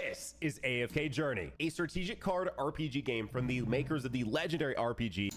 This is AFK Journey, a strategic card RPG game from the makers of the legendary RPG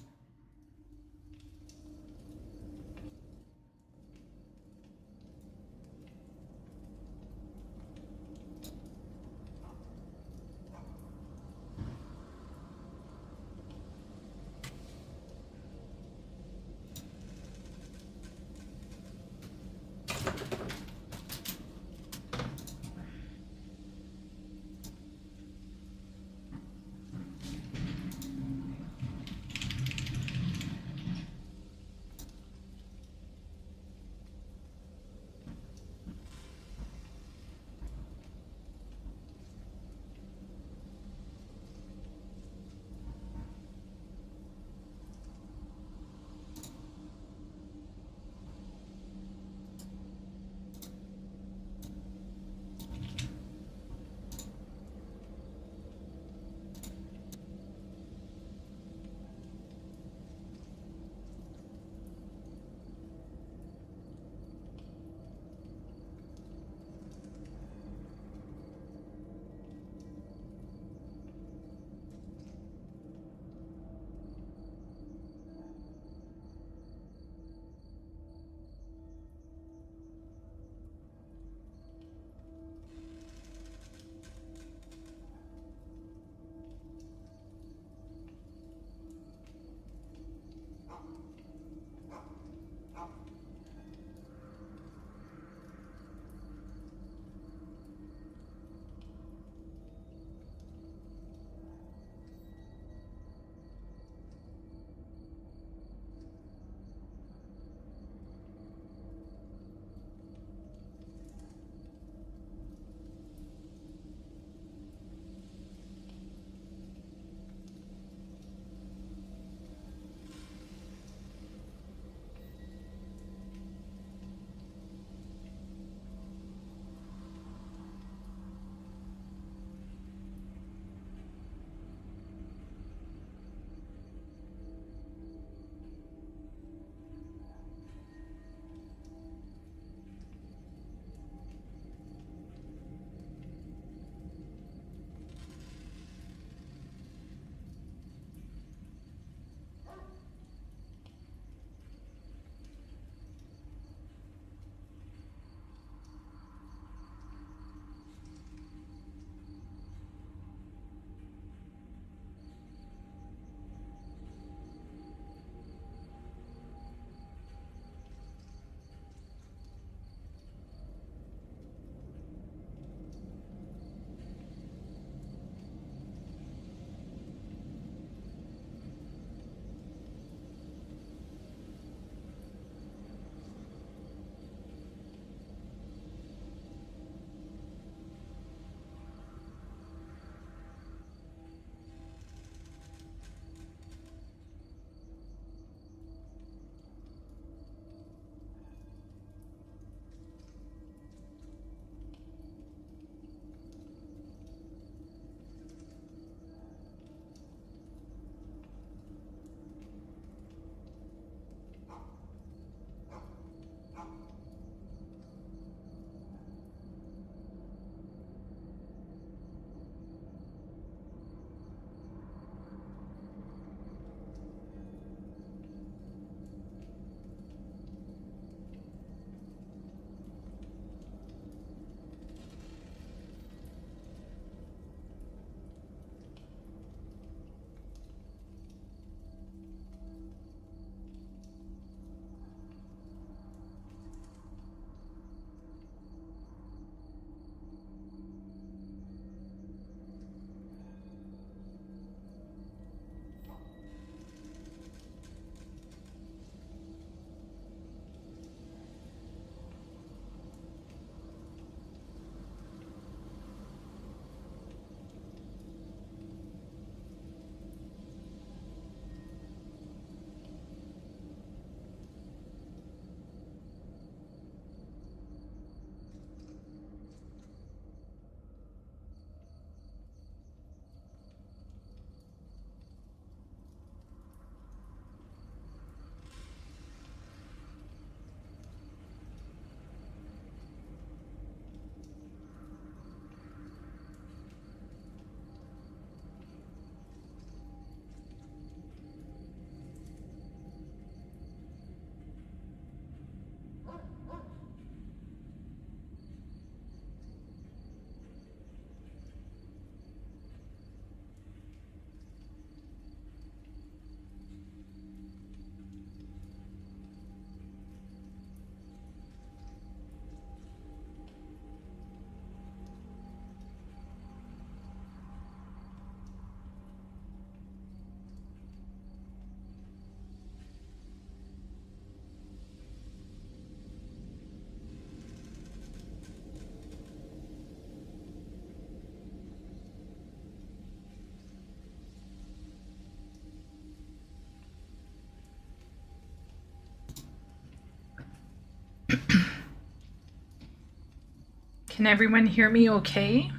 Can everyone hear me okay?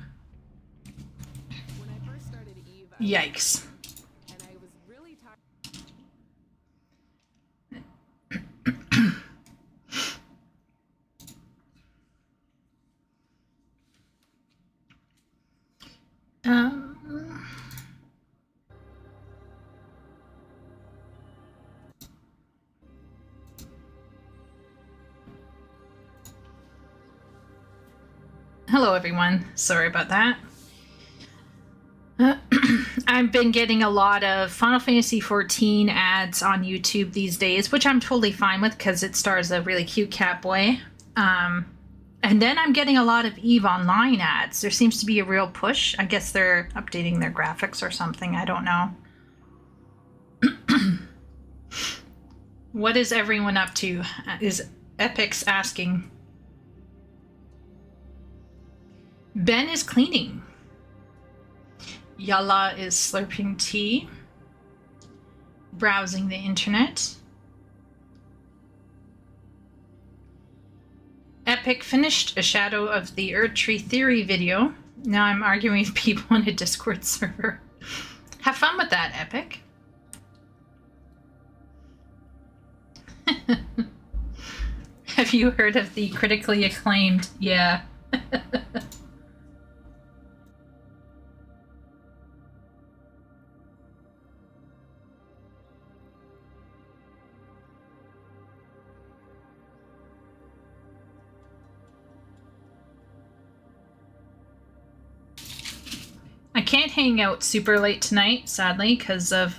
When I first started Eve, Yikes. and I was really tired. Hello everyone, sorry about that. I've been getting a lot of Final Fantasy XIV ads on YouTube these days, which I'm totally fine with because it stars a really cute cat boy. And then I'm getting a lot of EVE Online ads. There seems to be a real push. I guess they're updating their graphics or something. I don't know. What is everyone up to? Is Epix asking. Ben is cleaning. Yala is slurping tea. Browsing the internet. Epic finished a Shadow of the Erdtree Theory video. Now I'm arguing with people on a Discord server. Have fun with that, Epic. Have you heard of the critically acclaimed? Yeah. I can't hang out super late tonight, sadly, because of,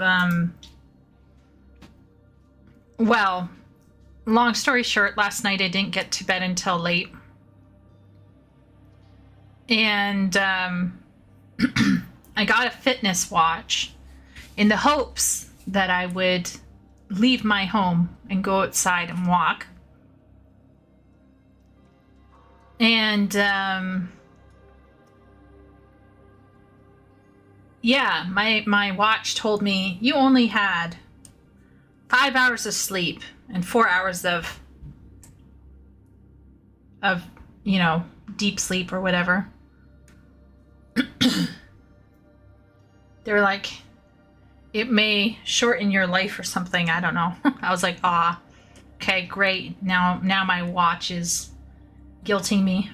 well, long story short, last night I didn't get to bed until late. And, I got a fitness watch in the hopes that I would leave my home and go outside and walk. And, yeah, my watch told me you only had 5 hours of sleep and 4 hours of you know, deep sleep or whatever. They were like, it may shorten your life or something. I don't know. I was like, ah, okay, great. Now my watch is guilting me.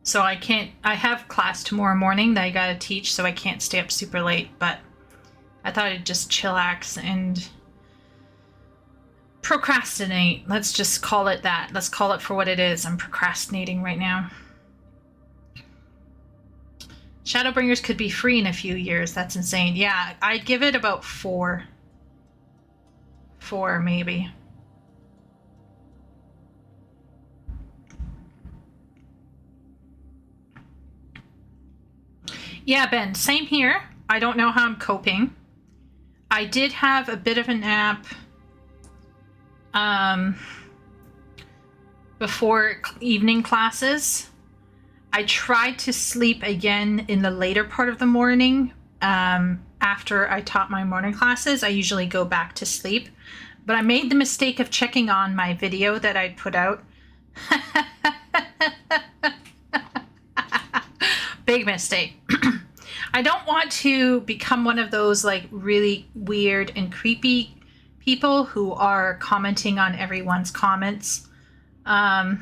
So I have class tomorrow morning that I gotta teach, so I can't stay up super late, but I thought I'd just chillax and procrastinate. Let's just call it that. Let's call it for what it is. I'm procrastinating right now. Shadowbringers could be free in a few years. That's insane. Yeah, I'd give it about 4. 4 maybe. Yeah, Ben, same here. I don't know how I'm coping. I did have a bit of a nap before evening classes. I tried to sleep again in the later part of the morning. After I taught my morning classes, I usually go back to sleep. But I made the mistake of checking on my video that I'd put out. Big mistake. I don't want to become one of those like really weird and creepy people who are commenting on everyone's comments. But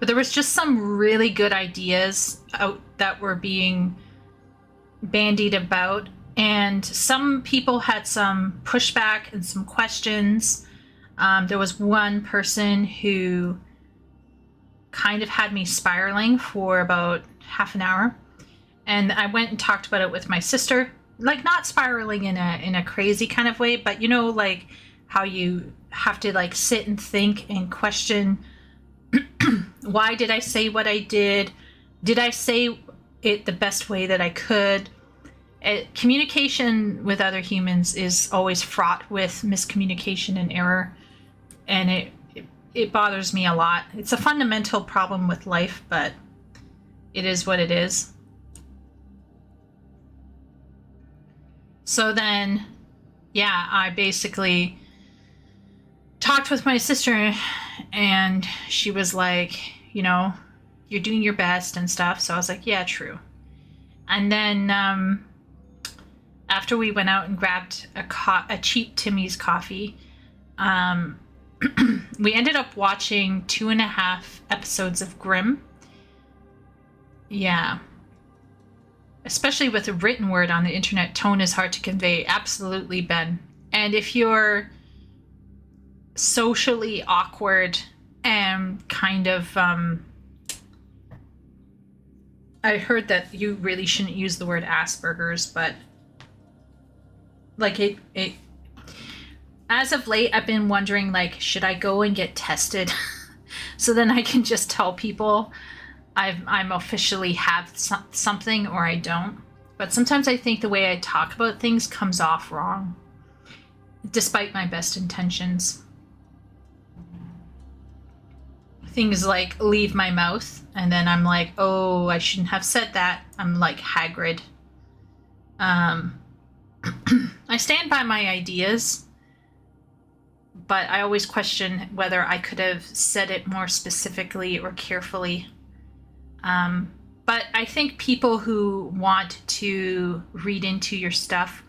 there was just some really good ideas out that were being bandied about, and some people had some pushback and some questions. There was one person who kind of had me spiraling for about half an hour, and I went and talked about it with my sister, like not spiraling in a crazy kind of way, but you know, like how you have to like sit and think and question, why did I say what I did? Did I say it the best way that I could? Communication with other humans is always fraught with miscommunication and error, and it bothers me a lot. It's a fundamental problem with life, but it is what it is. So then, yeah, I basically talked with my sister, and she was like, you know, you're doing your best and stuff. So I was like, yeah, true. And then after we went out and grabbed a cheap Timmy's coffee, we ended up watching 2.5 episodes of Grimm. Yeah. Especially with a written word on the internet, tone is hard to convey. Absolutely, Ben. And if you're socially awkward and kind of, I heard that you really shouldn't use the word Asperger's, but like it as of late, I've been wondering, like, should I go and get tested so then I can just tell people I'm officially have something or I don't. But sometimes I think the way I talk about things comes off wrong, despite my best intentions. Things like leave my mouth, and then I'm like, oh, I shouldn't have said that. I'm like Hagrid. I stand by my ideas, but I always question whether I could have said it more specifically or carefully. But I think people who want to read into your stuff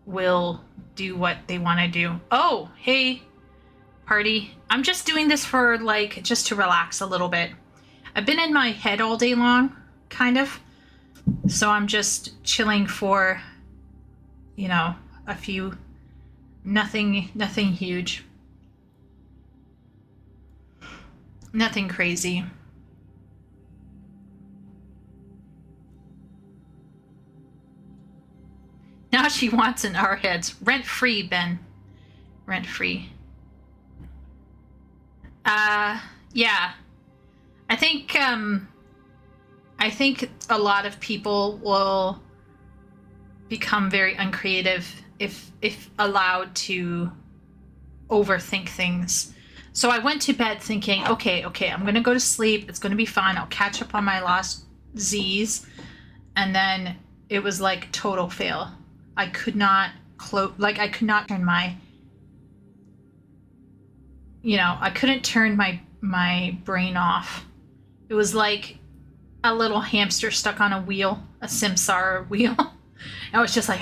will do what they want to do. Oh, hey, party. I'm just doing this for, like, just to relax a little bit. I've been in my head all day long, kind of. So I'm just chilling for, you know, a few, nothing huge. Nothing crazy. Now she wants in our heads. Rent free, Ben. Rent free. Yeah. I think a lot of people will become very uncreative if allowed to overthink things. So I went to bed thinking, okay, I'm gonna go to sleep. It's gonna be fine. I'll catch up on my lost Z's, and then it was like total fail. I could not I could not turn my, you know, I couldn't turn my brain off. It was like a little hamster stuck on a wheel, a Samsara wheel. I was just like,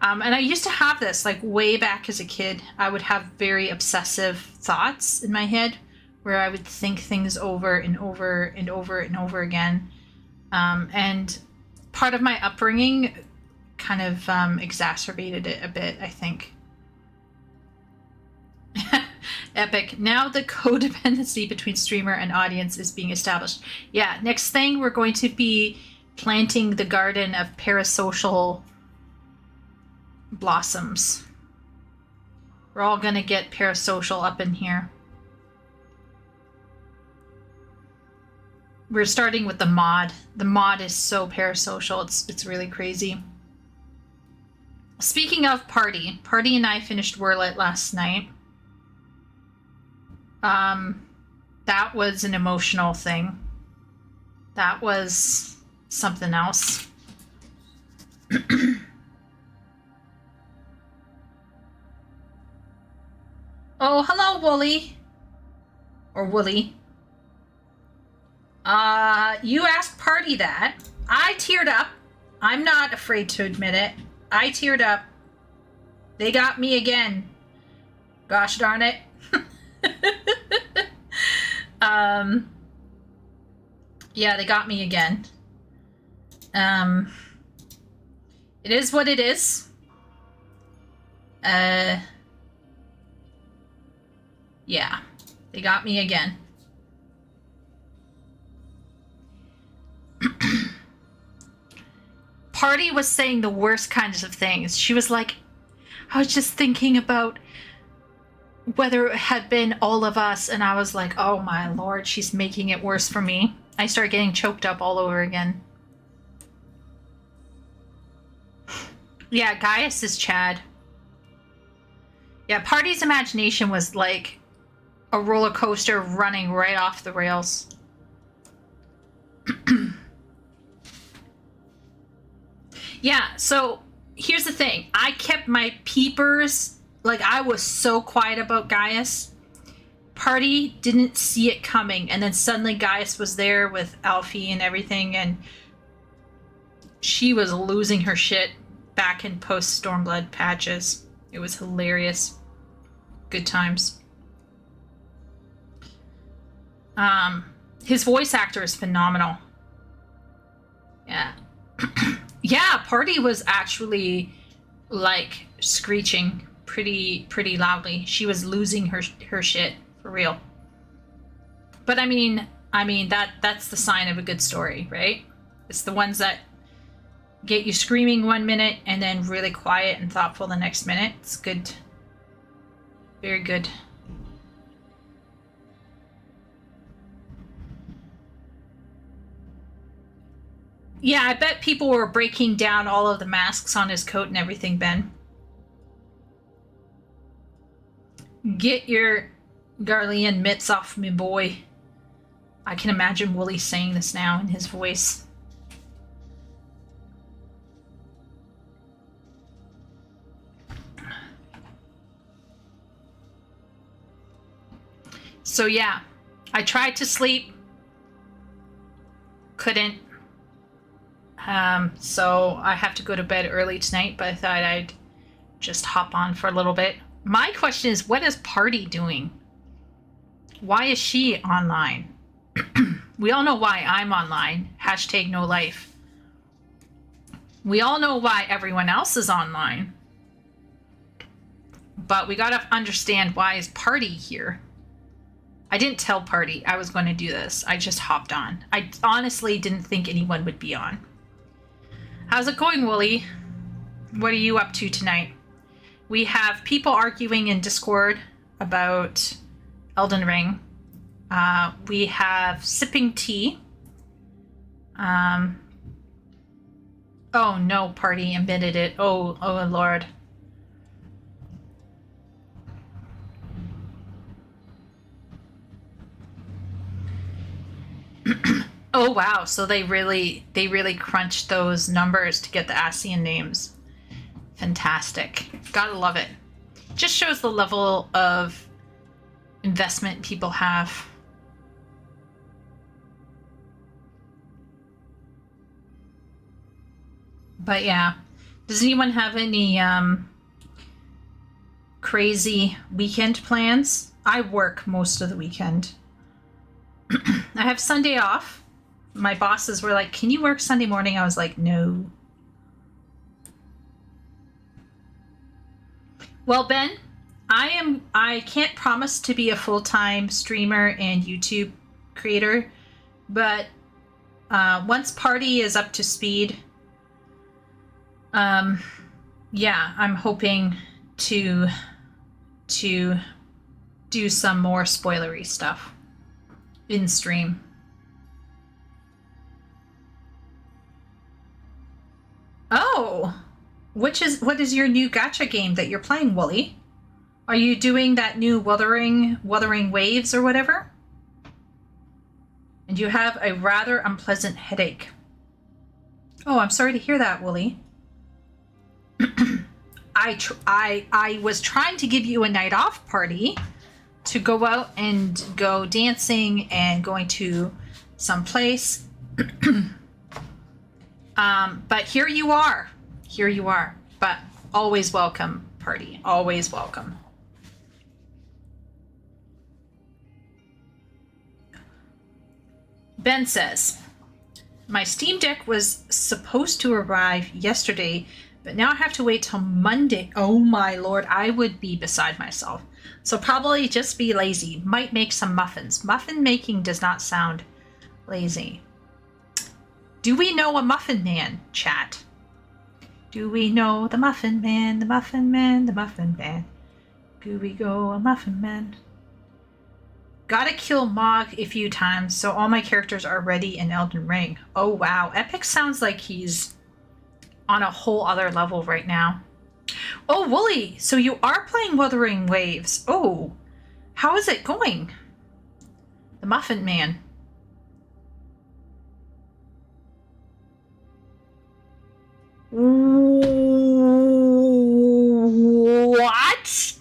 and I used to have this, like, way back as a kid. I would have very obsessive thoughts in my head where I would think things over and over and over and over again. And part of my upbringing kind of exacerbated it a bit, I think. Epic. Now the codependency between streamer and audience is being established. Yeah, next thing we're going to be planting the garden of parasocial blossoms. We're all gonna get parasocial up in here. We're starting with the mod. The mod is so parasocial. It's really crazy. Speaking of party and I finished Wordlet last night. That was an emotional thing. That was something else. Oh, hello, Wooly. Or Wooly. You asked Party that. I teared up. I'm not afraid to admit it. I teared up. They got me again. Gosh darn it. Yeah, they got me again. It is what it is. Yeah, they got me again. Party was saying the worst kinds of things. She was like, I was just thinking about whether it had been all of us, and I was like, oh my lord, she's making it worse for me. I started getting choked up all over again. Yeah, Gaius is Chad. Yeah, Party's imagination was like a roller coaster running right off the rails. Yeah, so here's the thing. I kept my peepers like, I was so quiet about Gaius. Party didn't see it coming, and then suddenly Gaius was there with Alfie and everything, and she was losing her shit back in post Stormblood patches. It was hilarious. Good times. His voice actor is phenomenal. Yeah. Yeah, Party was actually like screeching pretty loudly. She was losing her shit for real. But I mean that's the sign of a good story, right? It's the ones that get you screaming 1 minute and then really quiet and thoughtful the next minute. It's good. Very good. Yeah, I bet people were breaking down all of the masks on his coat and everything, Ben. Get your Garlean mitts off me, boy. I can imagine Wooly saying this now in his voice. So yeah, I tried to sleep. Couldn't. So I have to go to bed early tonight, but I thought I'd just hop on for a little bit. My question is, what is Party doing? Why is she online? We all know why I'm online. Hashtag no life. We all know why everyone else is online. But we gotta understand, why is Party here? I didn't tell Party I was going to do this. I just hopped on. I honestly didn't think anyone would be on. How's it going, Wooly? What are you up to tonight? We have people arguing in Discord about Elden Ring. We have sipping tea. Oh no, Party admitted it. Oh Lord. Oh wow, so they really crunched those numbers to get the ASEAN names. Fantastic. Gotta love it. Just shows the level of investment people have. But yeah, does anyone have any crazy weekend plans? I work most of the weekend. I have Sunday off. My bosses were like, can you work Sunday morning? I was like, no. Well, Ben, I can't promise to be a full-time streamer and YouTube creator, but once Party is up to speed, yeah, I'm hoping to do some more spoilery stuff in stream. Oh, what is your new gacha game that you're playing, Wooly? Are you doing that new Wuthering Waves or whatever? And you have a rather unpleasant headache. Oh, I'm sorry to hear that, Wooly. I was trying to give you a night off, Party, to go out and go dancing and going to some place. But here you are. But always welcome, Party. Always welcome. Ben says, my Steam Deck was supposed to arrive yesterday, but now I have to wait till Monday. Oh my lord, I would be beside myself. So probably just be lazy. Might make some muffins. Muffin making does not sound lazy. Do we know a Muffin Man, chat? Do we know the Muffin Man, the Muffin Man, the Muffin Man? Do we go a Muffin Man? Gotta kill Mog a few times, so all my characters are ready in Elden Ring. Oh wow, Epic sounds like he's on a whole other level right now. Oh, Wooly, so you are playing Wuthering Waves. Oh, how is it going? The Muffin Man. What?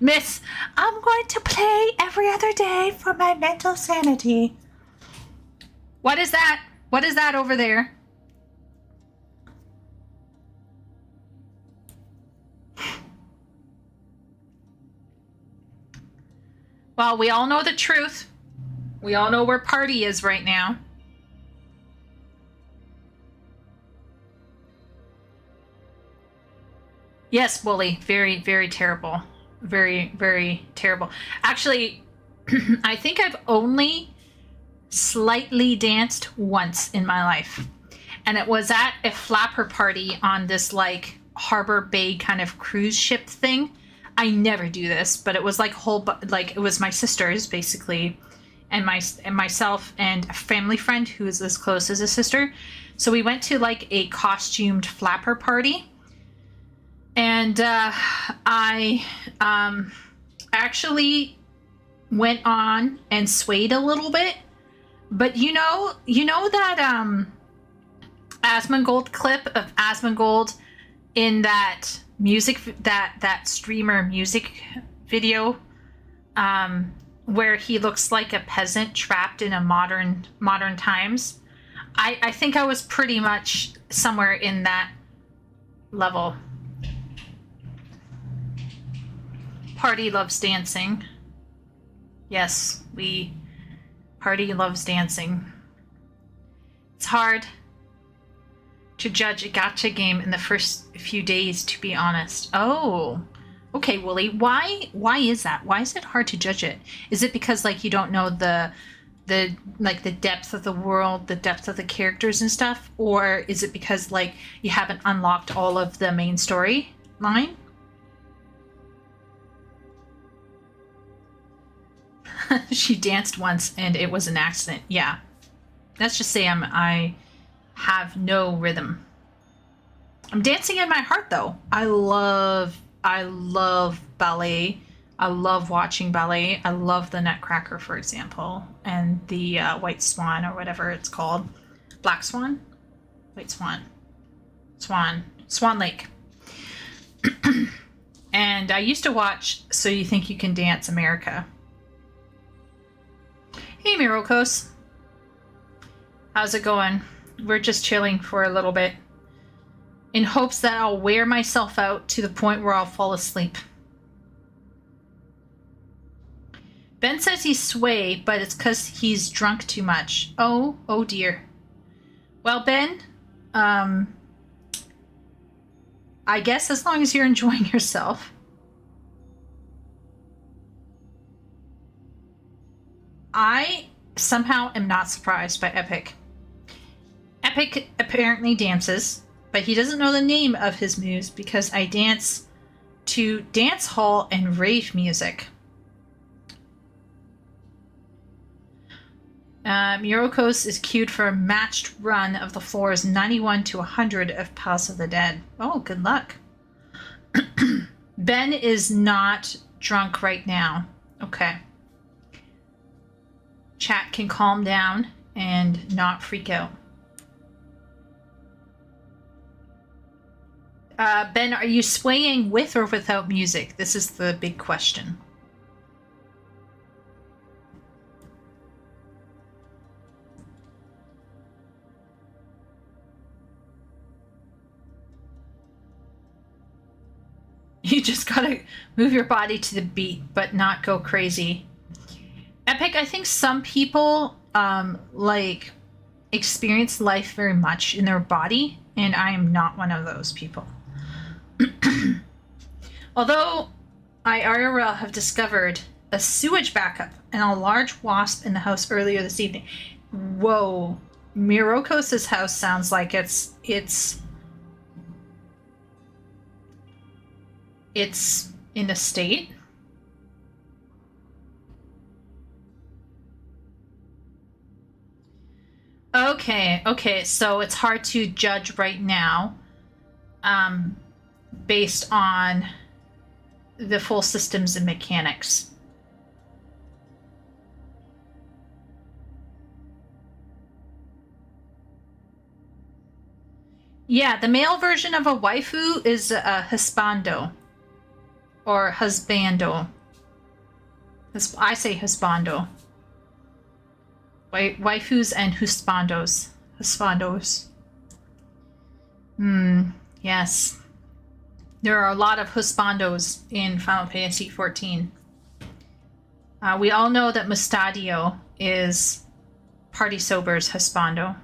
Miss, I'm going to play every other day for my mental sanity. What is that? What is that over there? Well, we all know the truth. We all know where Party is right now. Yes, Wooly. Very, very terrible. Very, very terrible. Actually, I think I've only slightly danced once in my life. And it was at a flapper party on this like Harbor Bay kind of cruise ship thing. I never do this, but it was like it was my sisters basically, and myself and a family friend who is as close as a sister. So we went to like a costumed flapper party, and I actually went on and swayed a little bit. But you know that Asmongold clip of Asmongold in that music that streamer music video where he looks like a peasant trapped in a modern times. I think I was pretty much somewhere in that level. Party loves dancing. Yes, Party loves dancing. It's hard to judge a gacha game in the first few days, to be honest. Oh, okay, Wooly. Why is that? Why is it hard to judge it? Is it because like you don't know the depth of the world, the depth of the characters and stuff, or is it because like you haven't unlocked all of the main story line? She danced once and it was an accident. Yeah. Let's just say I have no rhythm. I'm dancing in my heart though. I love ballet. I love watching ballet. I love the Nutcracker, for example, and the White Swan or whatever it's called. Black Swan? White Swan. Swan Lake. And I used to watch So You Think You Can Dance America. Hey, Mirokos. How's it going? We're just chilling for a little bit in hopes that I'll wear myself out to the point where I'll fall asleep. Ben says he's sway, but it's because he's drunk too much. Oh dear. Well, Ben, I guess as long as you're enjoying yourself. I somehow am not surprised by Epic. Epic apparently dances, but he doesn't know the name of his moves because I dance to dance hall and rave music. Mirokos is queued for a matched run of the floors 91 to 100 of Palace of the Dead. Oh, good luck. Ben is not drunk right now. Okay. Chat can calm down and not freak out. Ben, are you swaying with or without music? This is the big question. You just gotta move your body to the beat, but not go crazy. Epic, I think some people experience life very much in their body, and I am not one of those people. Although I IRL have discovered a sewage backup and a large wasp in the house earlier this evening. Whoa, Mirokos' house sounds like it's in a state. Okay, so it's hard to judge right now, based on the full systems and mechanics. Yeah, the male version of a waifu is a hispando. or husbando? I say husbando. Waifus and husbandos. Husbandos. Yes. There are a lot of husbandos in Final Fantasy XIV. We all know that Mustadio is Party Sober's husbando.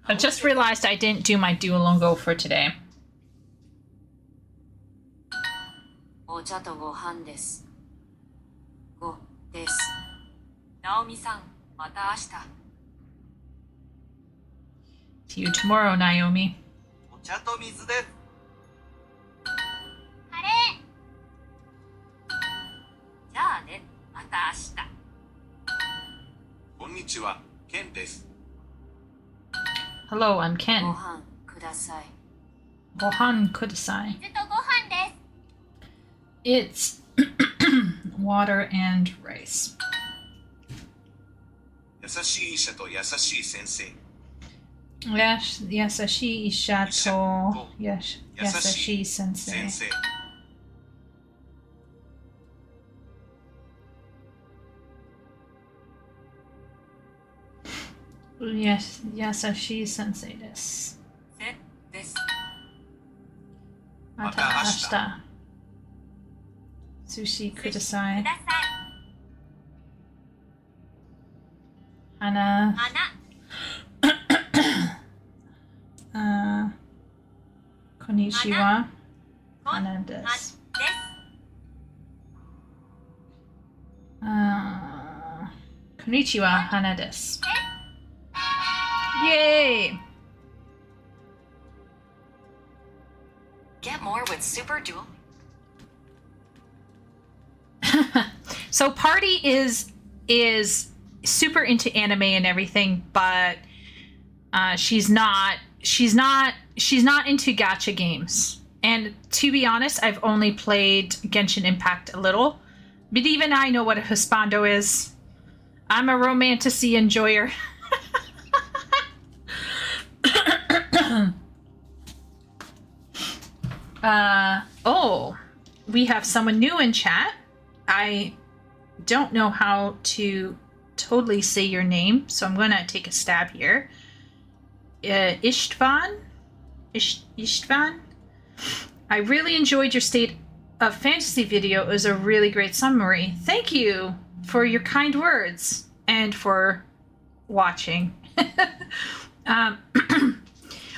I just realized I didn't do my Duolingo for today. お茶とご飯です。ごです。ナオミさん、また明日。 See you tomorrow, Naomi. お茶と水です。あれじゃあね、また明日。こんにちは、ケンです。 Hello, I'm ご Ken. 飯ください。 Gohan kudasai. 水とご飯です。 It's water and rice. 優しい医者と優しい先生。 Yasashi Ishato. Yes, Yasashi 先 Sensei. 生。 Yes, Yasashi Sensei です。せです。また明日。Sushi ください。ください。花。花。こんにちは。花で。ですこんにちは、花です。Yay! Get more with Super Duel. So Party is super into anime and everything, but she's not into gacha games. And to be honest, I've only played Genshin Impact a little, but even I know what a husbando is. I'm a romantasy enjoyer. Oh, we have someone new in chat. I don't know how to totally say your name, so I'm gonna take a stab here. Ishtvan? Ishtvan? I really enjoyed your State of Fantasy video. It was a really great summary. Thank you for your kind words and for watching.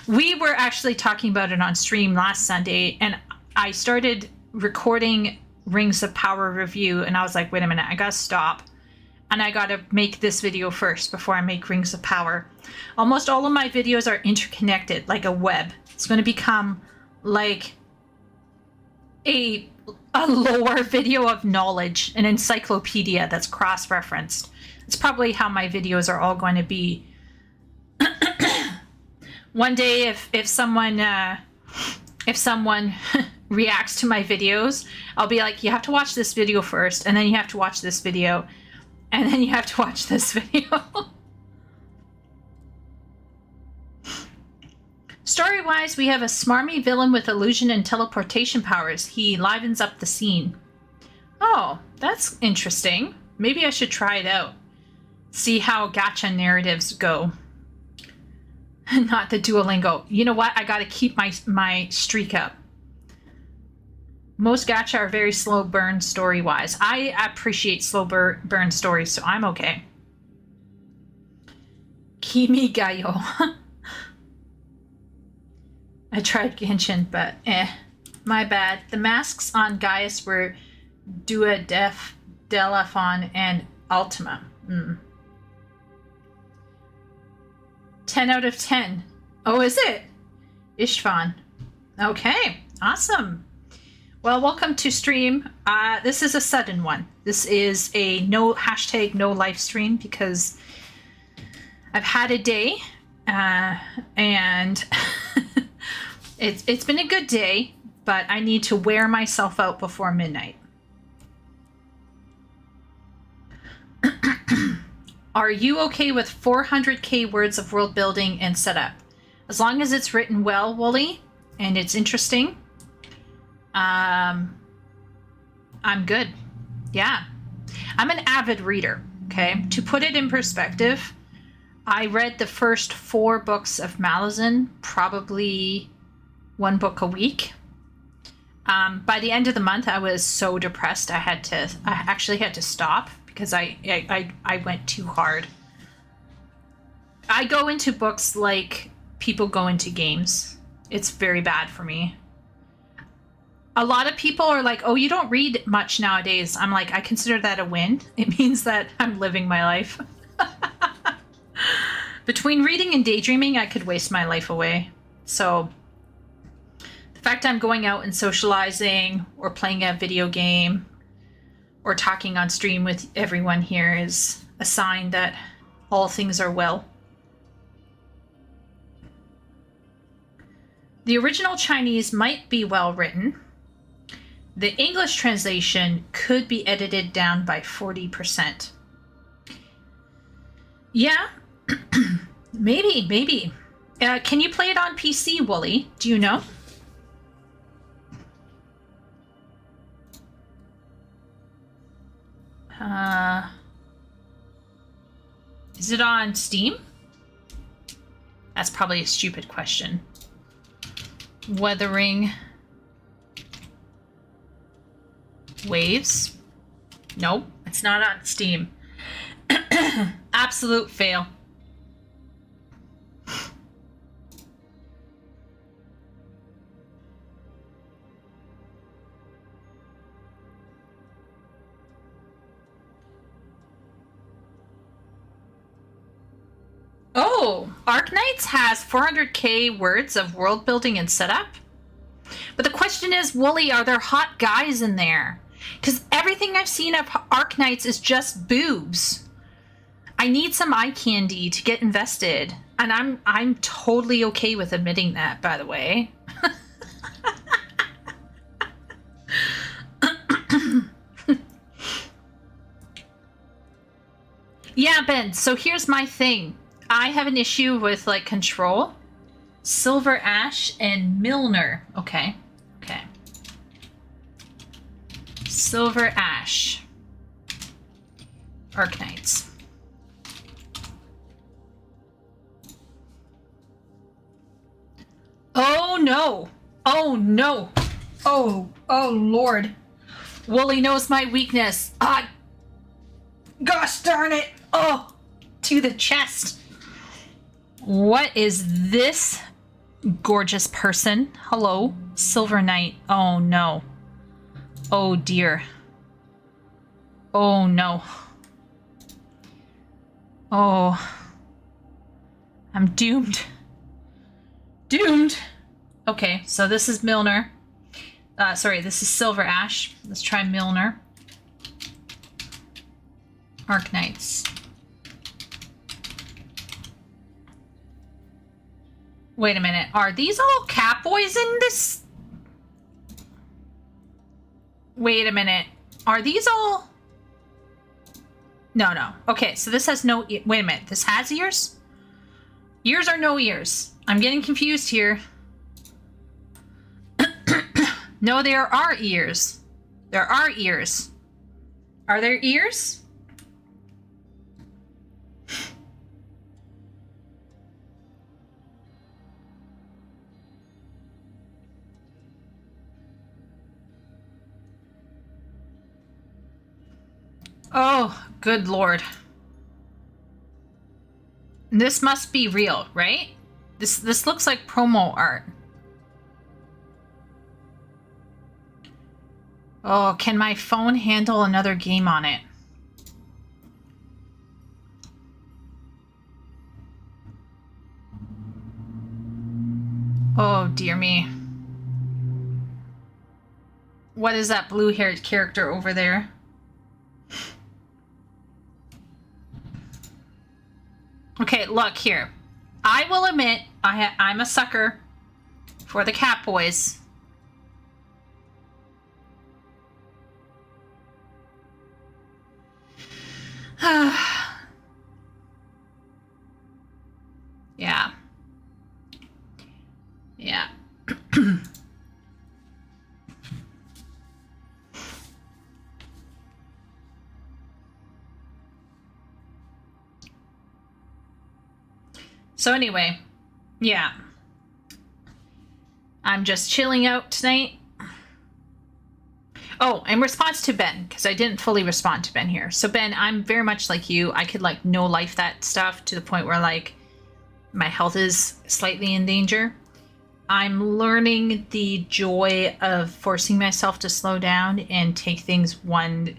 We were actually talking about it on stream last Sunday, and I started recording Rings of Power review, and I was like, wait a minute, I gotta stop. And I gotta make this video first before I make Rings of Power. Almost all of my videos are interconnected, like a web. It's gonna become like a lore video of knowledge, an encyclopedia that's cross-referenced. It's probably how my videos are all going to be. One day, if someone reacts to my videos, I'll be like, you have to watch this video first, and then you have to watch this video, and then you have to watch this video. Story-wise, we have a smarmy villain with illusion and teleportation powers. He livens up the scene. Oh, that's interesting. Maybe I should try it out. See how gacha narratives go. Not the Duolingo. You know what? I gotta keep my streak up. Most gacha are very slow burn story-wise. I appreciate slow burn stories, so I'm okay. Kimi Gayo. I tried Genshin, but my bad. The masks on Gaius were Duodef, Delafon, and Ultima. 10 out of 10. Oh, is it? Ishvan. Okay, awesome. Well, welcome to stream. This is a sudden one. This is a no live stream because I've had a day, and it's been a good day, but I need to wear myself out before midnight. Are you okay with 400k words of world building and setup? As long as it's written well, Wooly, and it's interesting. I'm good. Yeah. I'm an avid reader, okay? To put it in perspective, I read the first 4 books of Malazan, probably 1 book a week. By the end of the month, I was so depressed I actually had to stop because I went too hard. I go into books like people go into games. It's very bad for me. A lot of people are like, oh, you don't read much nowadays. I'm like, I consider that a win. It means that I'm living my life. Between reading and daydreaming, I could waste my life away. So the fact I'm going out and socializing or playing a video game or talking on stream with everyone here is a sign that all things are well. The original Chinese might be well written. The English translation could be edited down by 40%. Yeah, maybe. Can you play it on PC, Wooly? Do you know? Is it on Steam? That's probably a stupid question. Weathering Waves? Nope, it's not on Steam. Absolute fail. Oh, Arknights has 400k words of world building and setup. But the question is, Wooly, are there hot guys in there? Because everything I've seen of Arknights is just boobs. I need some eye candy to get invested. And I'm totally okay with admitting that, by the way. Yeah, Ben, so here's my thing. I have an issue with, like, Control, Silver Ash, and Milner. Okay. Silver Ash. Arknights. Oh no! Oh no! Oh Lord! Wooly knows my weakness. Ah! Gosh darn it! Oh! To the chest. What is this gorgeous person? Hello? Silver Knight. Oh no. Oh dear. Oh no. Oh. I'm doomed. Doomed! Okay, so this is Milner. Sorry, this is Silver Ash. Let's try Milner. Arknights. Wait a minute. Are these all Catboys in this? Wait a minute. Are these all? No. Okay, so this has no... Wait a minute. This has ears? Ears or no ears? I'm getting confused here. No, there are ears. There are ears. Are there ears? Oh, good lord. This must be real, right? This looks like promo art. Oh, can my phone handle another game on it? Oh, dear me. What is that blue-haired character over there? Okay, look here. I will admit I'm a sucker for the cat boys. Yeah. Yeah. So anyway, yeah. I'm just chilling out tonight. Oh, in response to Ben, because I didn't fully respond to Ben here. So Ben, I'm very much like you. I could like no life that stuff to the point where like my health is slightly in danger. I'm learning the joy of forcing myself to slow down and take things one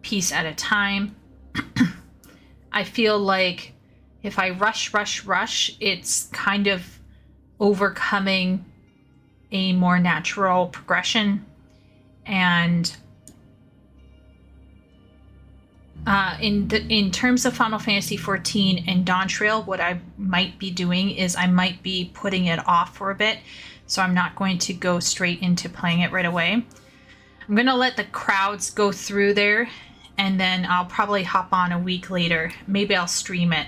piece at a time. I feel like if I rush, it's kind of overcoming a more natural progression. And in terms of Final Fantasy XIV and Dawntrail, what I might be doing is I might be putting it off for a bit. So I'm not going to go straight into playing it right away. I'm going to let the crowds go through there, and then I'll probably hop on a week later. Maybe I'll stream it.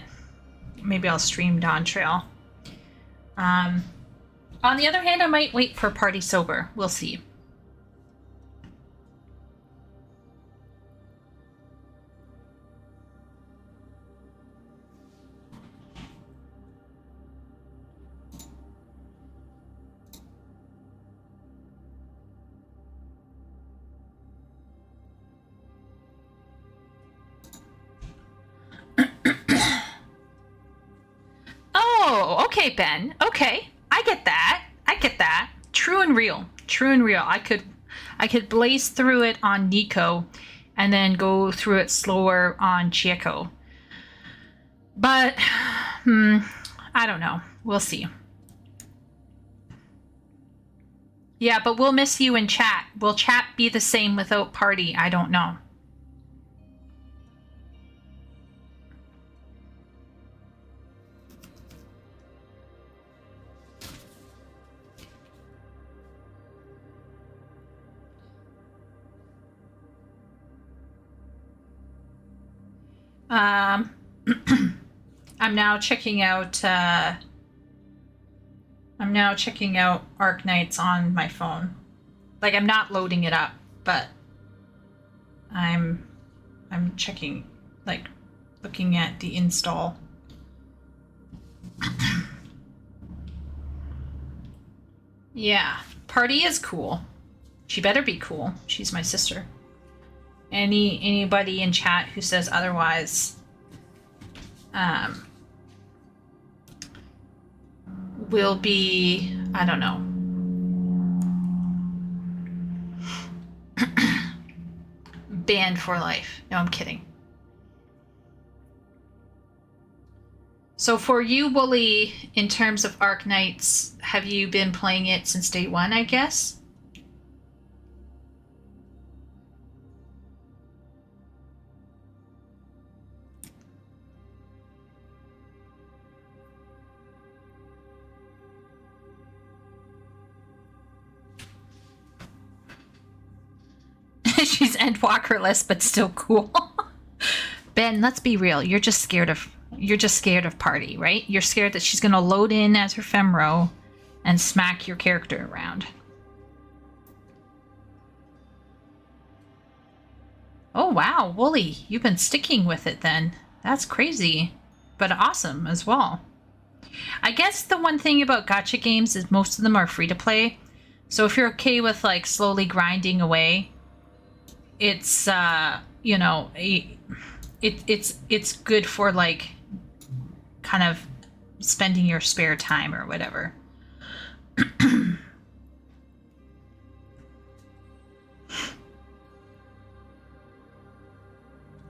Maybe I'll stream Dawntrail. On the other hand, I might wait for Party Sober. We'll see. Oh, okay, Ben. Okay. I get that. True and real. I could blaze through it on Nico and then go through it slower on Chieko. But I don't know. We'll see. Yeah, but we'll miss you in chat. Will chat be the same without Party? I don't know. I'm now checking out Arknights on my phone. Like, I'm not loading it up, but I'm checking, like, looking at the install. Yeah, Party is cool. She better be cool. She's my sister. Anybody in chat who says otherwise will be, I don't know, banned for life. No, I'm kidding. So for you, Wooly, in terms of Arknights, have you been playing it since day one, I guess? She's Endwalkerless, but still cool. Ben, let's be real. You're just scared of Party, right? You're scared that she's gonna load in as her Femro and smack your character around. Oh wow, Wooly, you've been sticking with it then. That's crazy, but awesome as well. I guess the one thing about gacha games is most of them are free to play. So if you're okay with like slowly grinding away, it's you know, it's good for like kind of spending your spare time or whatever.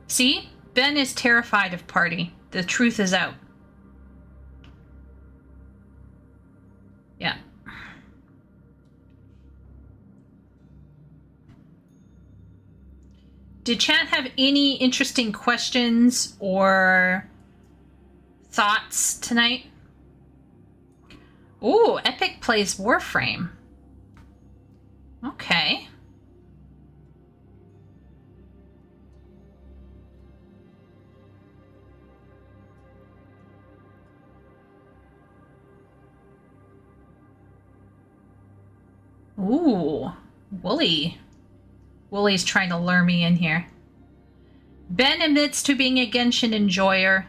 See? Ben is terrified of Party. The truth is out. Yeah. Did chat have any interesting questions or thoughts tonight? Ooh, Epic plays Warframe. Okay. Ooh, Wooly. Wooly's trying to lure me in here. Ben admits to being a Genshin enjoyer.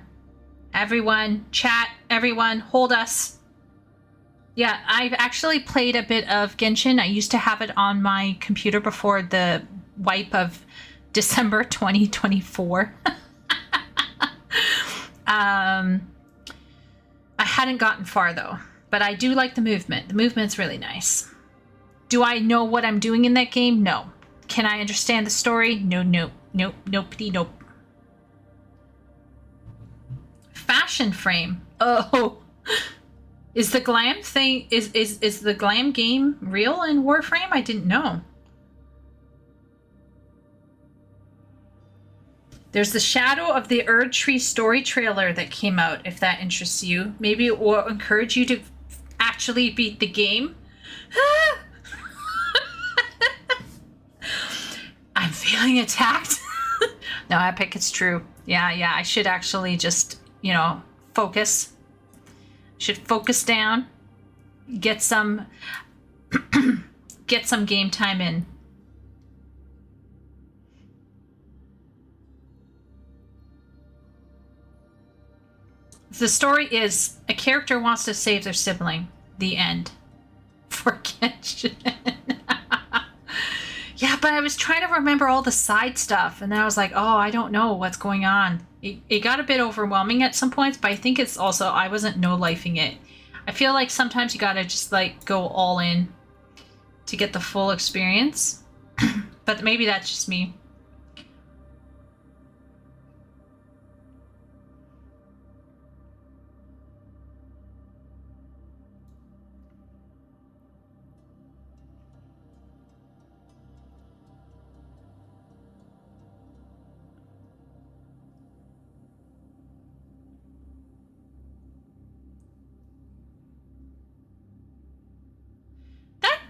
Everyone, chat, everyone, hold us. Yeah, I've actually played a bit of Genshin. I used to have it on my computer before the wipe of December 2024. I hadn't gotten far though, but I do like the movement. The movement's really nice. Do I know what I'm doing in that game? No. Can I understand the story? No, nope, nope. Fashion frame. Oh, is the glam thing, is the glam game real in Warframe? I didn't know. There's the Shadow of the Erd Tree story trailer that came out, if that interests you. Maybe it will encourage you to actually beat the game. I'm feeling attacked. No, Epic, it's true. Yeah, I should actually just, you know, focus. Should focus down. Get some get some game time in. The story is a character wants to save their sibling. The end. For Genshin. Yeah, but I was trying to remember all the side stuff, and then I was like, oh, I don't know what's going on. It got a bit overwhelming at some points, but I think it's also, I wasn't no-lifing it. I feel like sometimes you gotta just, like, go all in to get the full experience. But maybe that's just me.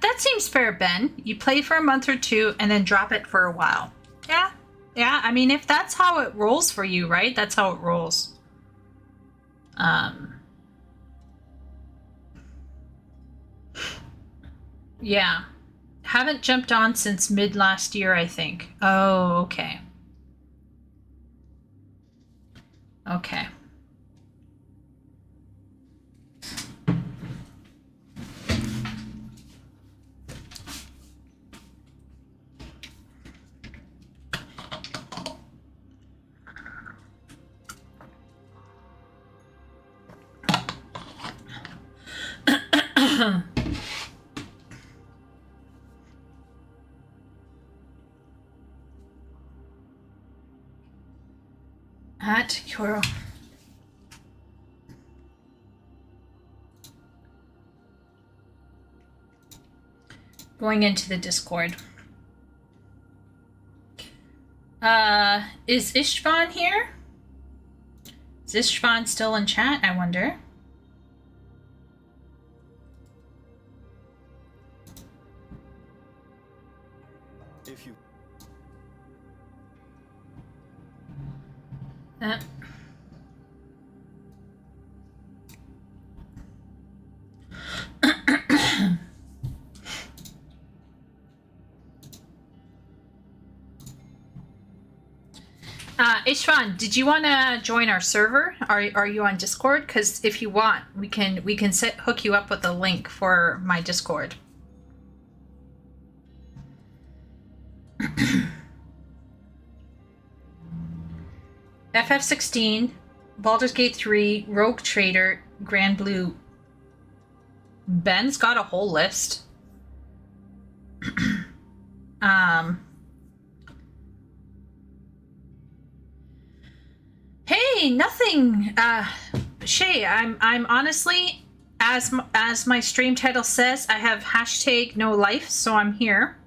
That seems fair, Ben. You play for a month or two and then drop it for a while. Yeah. I mean, if that's how it rolls for you, right? That's how it rolls. Yeah. Haven't jumped on since mid last year, I think. Oh, okay. Okay. At Kuro. Going into the Discord. Is Ishvan here? Is Ishvan still in chat, I wonder? If you Ishvan, did you want to join our server? Are you on Discord? Because if you want, we can hook you up with a link for my Discord. FF16, Baldur's Gate 3, Rogue Trader, Grand Blue. Ben's got a whole list. Hey, nothing. Shay, I'm honestly, as my stream title says, I have hashtag no life, so I'm here.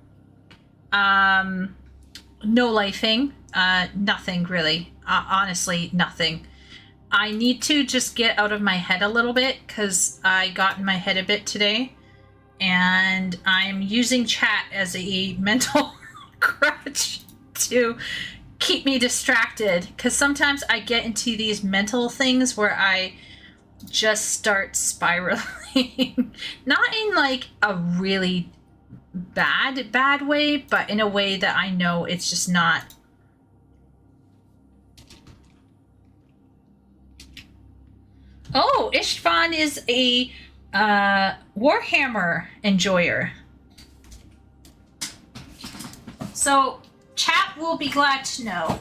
no lifing, nothing really. Honestly, nothing. I need to just get out of my head a little bit because I got in my head a bit today, and I'm using chat as a mental crutch to keep me distracted, because sometimes I get into these mental things where I just start spiraling. Not in like a really bad way, but in a way that I know it's just not. Oh, Istvan is a Warhammer enjoyer. So chat will be glad to know.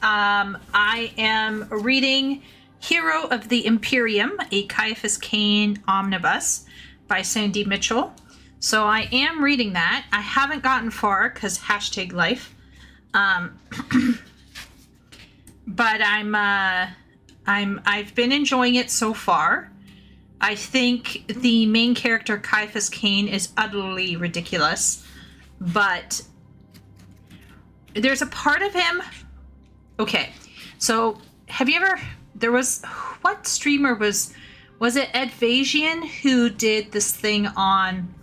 I am reading Hero of the Imperium, a Caiaphas Cain omnibus by Sandy Mitchell. So I am reading that. I haven't gotten far because #life. But I've been enjoying it so far. I think the main character Caiaphas Cain is utterly ridiculous, but there's a part of him. Okay, so have you ever? There was, what streamer was it Edvasian who did this thing on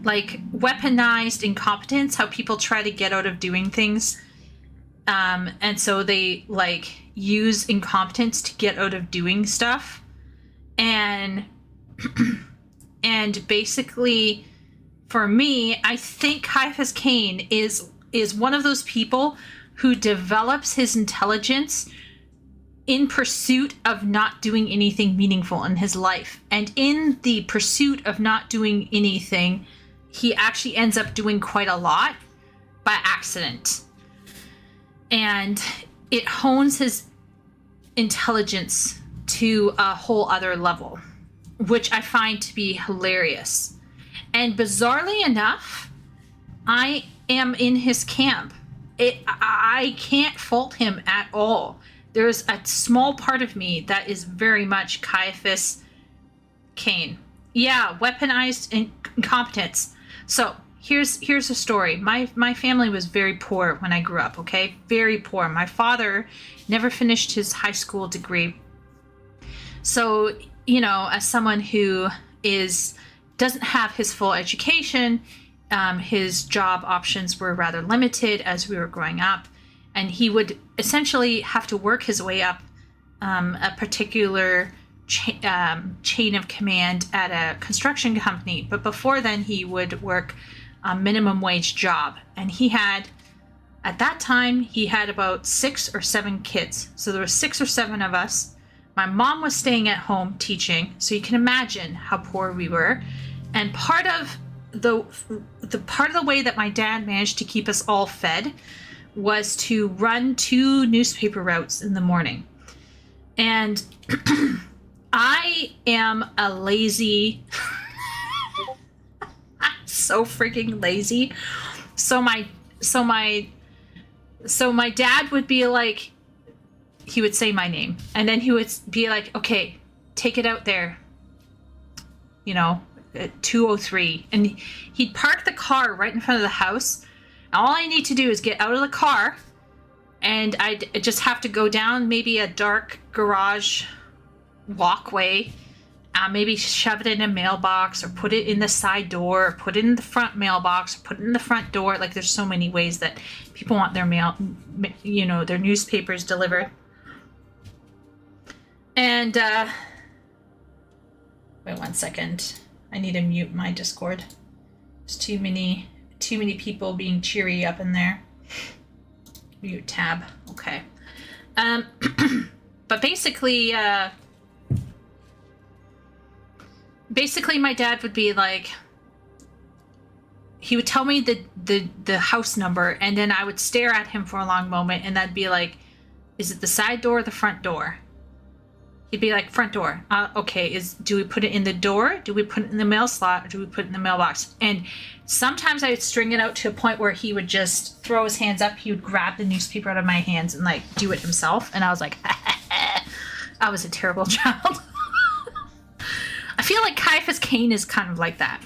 like weaponized incompetence? How people try to get out of doing things, and so they like use incompetence to get out of doing stuff, and and basically, for me, I think Caiaphas Cain is one of those people who develops his intelligence in pursuit of not doing anything meaningful in his life. And in the pursuit of not doing anything, he actually ends up doing quite a lot by accident. And it hones his intelligence to a whole other level, which I find to be hilarious. And bizarrely enough, I am in his camp. I can't fault him at all. There's a small part of me that is very much Caiaphas Cain. Yeah, weaponized incompetence. So here's a story. My family was very poor when I grew up, okay? Very poor. My father never finished his high school degree. So, you know, as someone who doesn't have his full education, his job options were rather limited as we were growing up, and he would essentially have to work his way up a particular chain of command at a construction company. But before then, he would work a minimum wage job, and at that time he had about 6 or 7 kids. So there were 6 or 7 of us. My mom was staying at home teaching, so you can imagine how poor we were. And part of the way that my dad managed to keep us all fed was to run 2 newspaper routes in the morning. And I am a lazy, I'm so freaking lazy. So my dad would be like, he would say my name, and then he would be like, okay, take it out there, you know, at 203. And he'd park the car right in front of the house. All I need to do is get out of the car, and I'd just have to go down maybe a dark garage walkway, maybe shove it in a mailbox, or put it in the side door, or put it in the front mailbox, or put it in the front door. Like, there's so many ways that people want their mail, you know, their newspapers delivered. And wait 1 second. I need to mute my Discord. There's too many people being cheery up in there. Mute tab. Okay. But basically my dad would be like, he would tell me the house number, and then I would stare at him for a long moment, and I'd be like, is it the side door or the front door? He'd be like, front door. Okay, do we put it in the door? Do we put it in the mail slot? Or do we put it in the mailbox? And sometimes I would string it out to a point where he would just throw his hands up. He would grab the newspaper out of my hands and like do it himself. And I was like, I was a terrible child. I feel like Caiaphas Cain is kind of like that.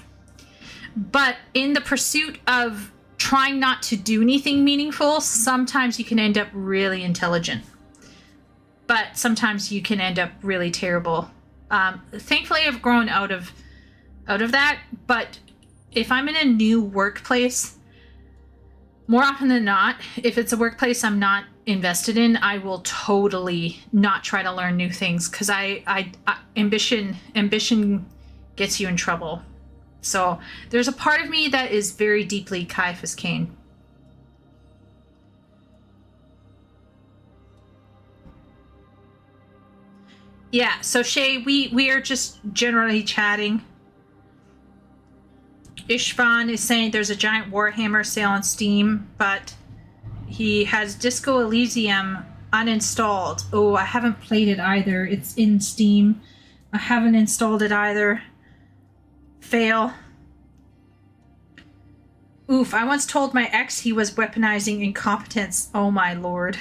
But in the pursuit of trying not to do anything meaningful, sometimes you can end up really intelligent. But sometimes you can end up really terrible. Thankfully, I've grown out of that. But if I'm in a new workplace, more often than not, if it's a workplace I'm not invested in, I will totally not try to learn new things because ambition gets you in trouble. So there's a part of me that is very deeply Caiaphas Cain. Yeah, so Shay, we are just generally chatting. Ishvan is saying there's a giant Warhammer sale on Steam, but he has Disco Elysium uninstalled. Oh, I haven't played it either. It's in Steam. I haven't installed it either. Fail. Oof, I once told my ex he was weaponizing incompetence. Oh my lord.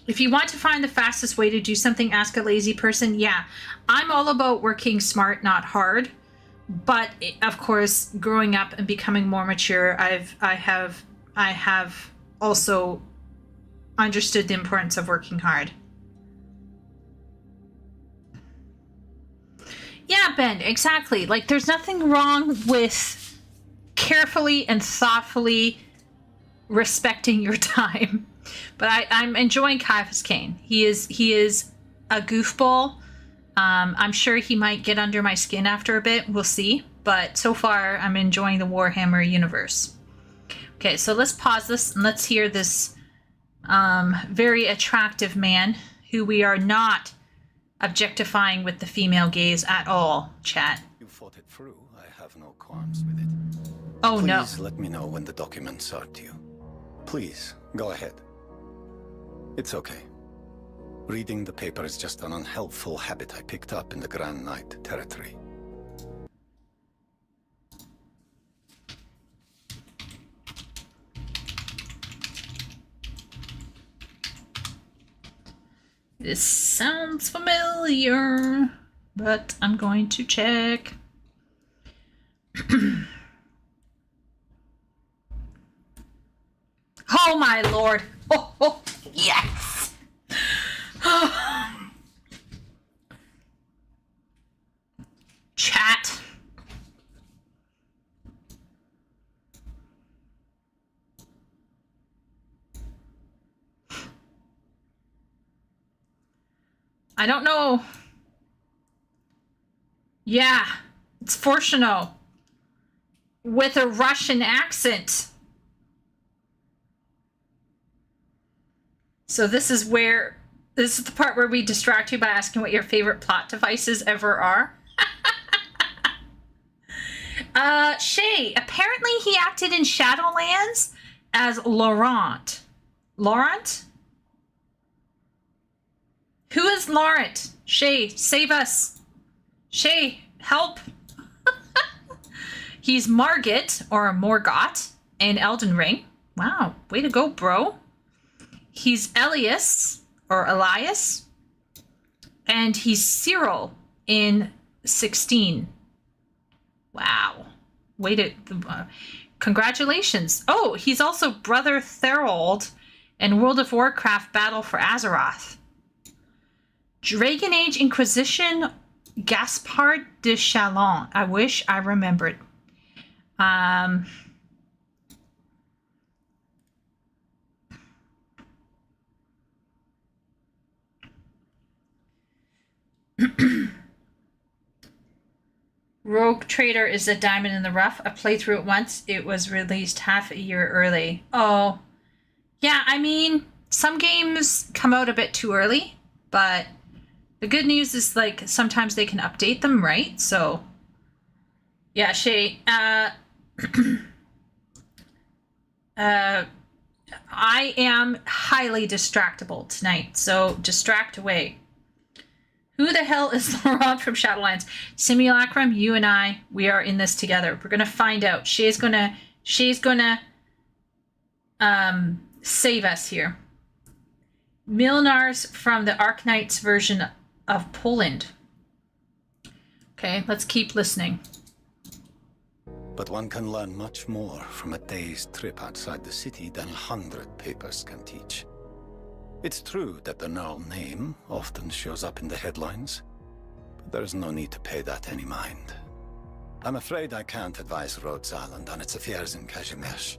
If you want to find the fastest way to do something, ask a lazy person. Yeah, I'm all about working smart, not hard. But of course, growing up and becoming more mature, I have also understood the importance of working hard. Yeah, Ben, exactly. Like, there's nothing wrong with carefully and thoughtfully respecting your time. But I'm enjoying Caiaphas Cain. He is a goofball. I'm sure he might get under my skin after a bit. We'll see. But so far, I'm enjoying the Warhammer universe. Okay, so let's pause this and let's hear this very attractive man who we are not objectifying with the female gaze at all, chat. You fought it through. I have no qualms with it. Oh, no. Please let me know when the documents are due. Please, go ahead. It's okay. Reading the paper is just an unhelpful habit I picked up in the Grand Knight territory. This sounds familiar, but I'm going to check. Oh my lord. Oh, yes. Chat. I don't know. Yeah, it's Fortuno with a Russian accent. So this is the part where we distract you by asking what your favorite plot devices ever are. Shay, apparently he acted in Shadowlands as Laurent. Laurent? Who is Laurent? Shay, save us. Shay, help. He's Margit, or Morgott, in Elden Ring. Wow, way to go, bro. He's Elias, or Elias. And he's Cyril in 16. Wow. Way to... congratulations. Oh, he's also Brother Thorold in World of Warcraft Battle for Azeroth. Dragon Age Inquisition, Gaspard de Chalon. I wish I remembered. Rogue Trader is a diamond in the rough. I played through it once. It was released half a year early. Oh, yeah, I mean, some games come out a bit too early, but the good news is, like, sometimes they can update them, right? So, yeah, Shay, I am highly distractible tonight, so distract away. Who the hell is Laurent from Shadowlands? Simulacrum, you and I, we are in this together. We're gonna find out. Shay's gonna save us here. Milnar's from the Arknights version of Poland. Okay, let's keep listening. but one can learn much more from a day's trip outside the city than 100 papers can teach. It's true that the Knurl name often shows up in the headlines, but there's no need to pay that any mind. I'm afraid I can't advise Rhodes Island on its affairs in Kazimierz.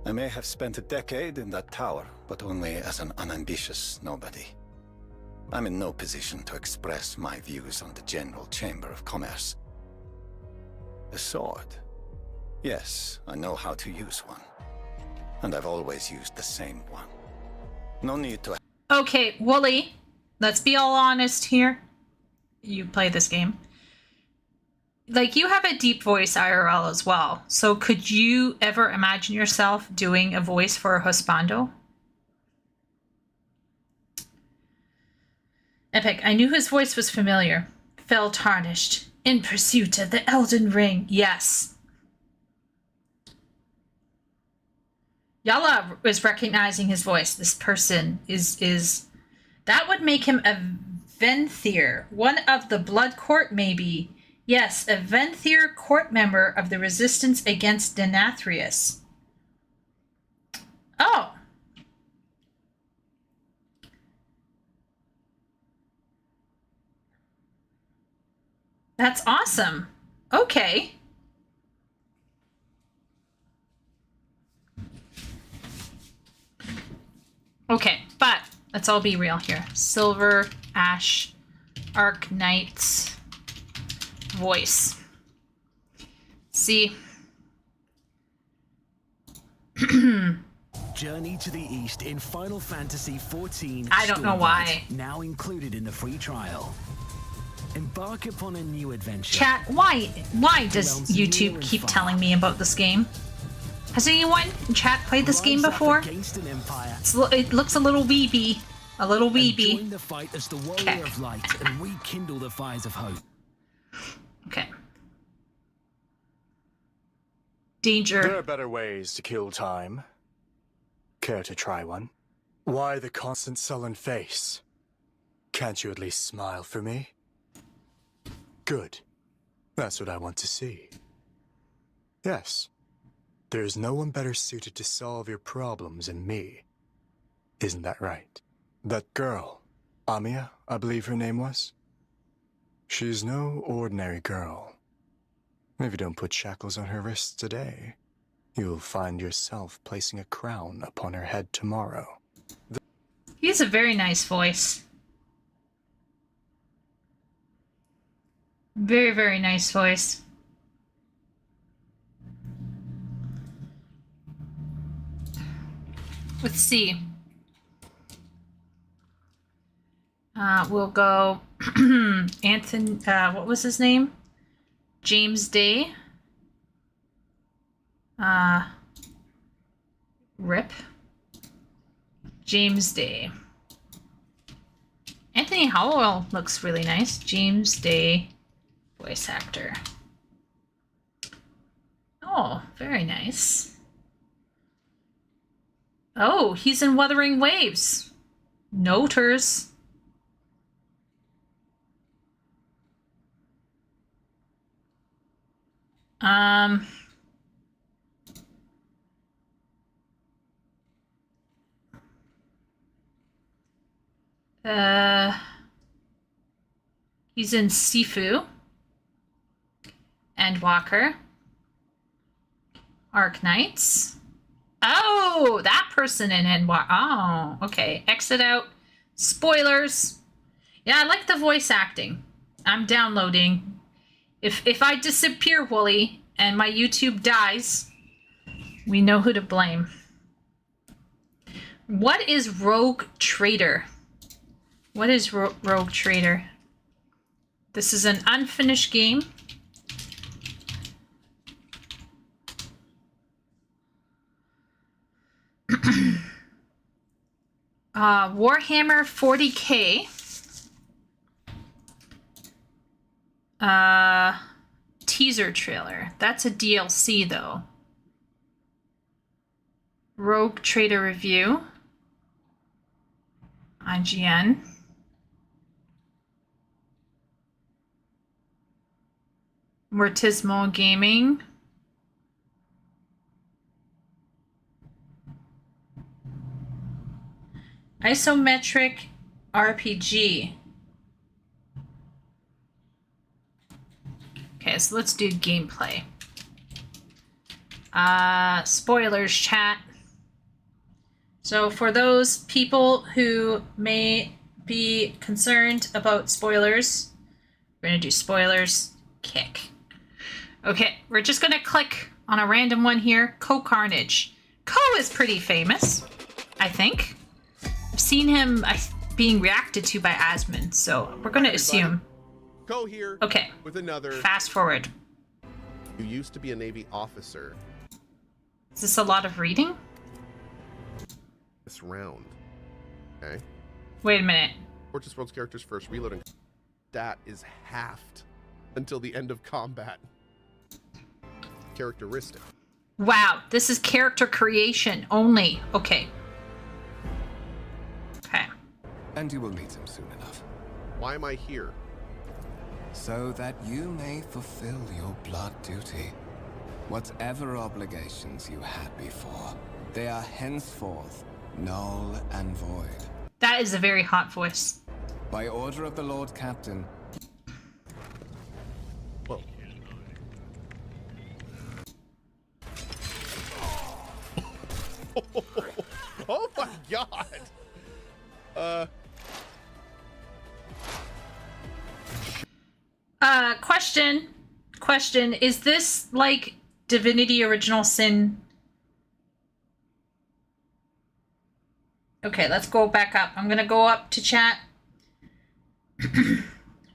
I may have spent a decade in that tower, but only as an unambitious nobody. I'm in no position to express my views on the General Chamber of Commerce. A sword? Yes, I know how to use one. And I've always used the same one. No need to... Okay, Wooly, let's be all honest here. You play this game. Like, you have a deep voice IRL as well. So could you ever imagine yourself doing a voice for a husbando? Epic, I knew his voice was familiar. Fell tarnished. In pursuit of the Elden Ring. Yes. Yala is recognizing his voice. This person is that would make him a Venthyr, one of the Blood Court, maybe. Yes, a Venthyr court member of the resistance against Denathrius. Oh. That's awesome. Okay. Okay, but let's all be real here. Silver, Ash, Arc Knight's voice. See? Journey to the East in Final Fantasy XIV. I don't know why. Now included in the free trial. Embark upon a new adventure. Chat, why does YouTube keep telling me about this game? Has anyone in chat played this game before? It looks a little weeby. A little weeby. Join the fight as the warrior of light and rekindle the fires of hope. Okay. Danger. There are better ways to kill time. Care to try one? Why the constant sullen face? Can't you at least smile for me? Good. That's what I want to see. Yes. There's no one better suited to solve your problems than me. Isn't that right? That girl, Amiya, I believe her name was? She's no ordinary girl. If you don't put shackles on her wrists today, you'll find yourself placing a crown upon her head tomorrow. He has a very nice voice. Very, very nice voice. Let's see. We'll go Anthony, what was his name? James Day. Rip. James Day. Anthony Howell looks really nice. James Day, voice actor. Oh, very nice. Oh, he's in Wuthering Waves. Noters. He's in Sifu. Endwalker. Arc Knights. Oh, that person in Endwalker. Oh, okay. Exit out. Spoilers. Yeah, I like the voice acting. I'm downloading. If I disappear, Wooly, and my YouTube dies, we know who to blame. What is Rogue Trader? What is Rogue Trader? This is an unfinished game. Warhammer 40K. Teaser trailer. That's a DLC though. Rogue Trader review. IGN. Mortismo Gaming. Isometric RPG. Okay, so let's do gameplay. Spoilers, chat. So for those people who may be concerned about spoilers, we're gonna do spoilers, kick. Okay, we're just gonna click on a random one here. Co Carnage. Co is pretty famous, I think. I've seen him being reacted to by Asmund, so we're gonna assume. Co here. Okay. With another. Fast forward. You used to be a Navy officer. Is this a lot of reading? This round. Okay. Wait a minute. Fortress World's character's first reloading stat is halved until the end of combat. Characteristic. Wow, this is character creation only. Okay. Okay. And you will meet him soon enough. Why am I here? So that you may fulfill your blood duty. Whatever obligations you had before, they are henceforth null and void. That is a very hot voice. By order of the Lord Captain. Whoa. Oh my god! Question, is this like Divinity Original Sin? Okay, let's go back up. I'm gonna go up to chat.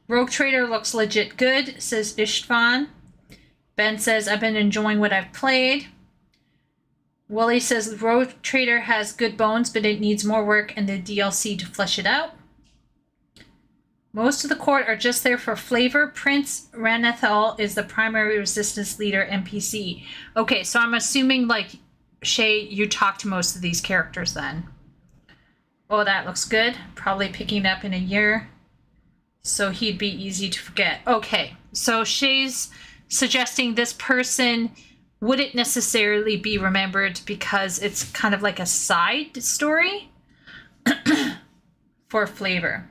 Rogue Trader looks legit good, says Ishtvan. Ben says, I've been enjoying what I've played. Willie says, Rogue Trader has good bones, but it needs more work and the DLC to flesh it out. Most of the court are just there for flavor. Prince Ranethal is the primary resistance leader NPC. Okay, so I'm assuming, like, Shay, you talk to most of these characters then. Oh, that looks good. Probably picking it up in a year. So he'd be easy to forget. Okay, so Shay's suggesting this person wouldn't necessarily be remembered because it's kind of like a side story for flavor.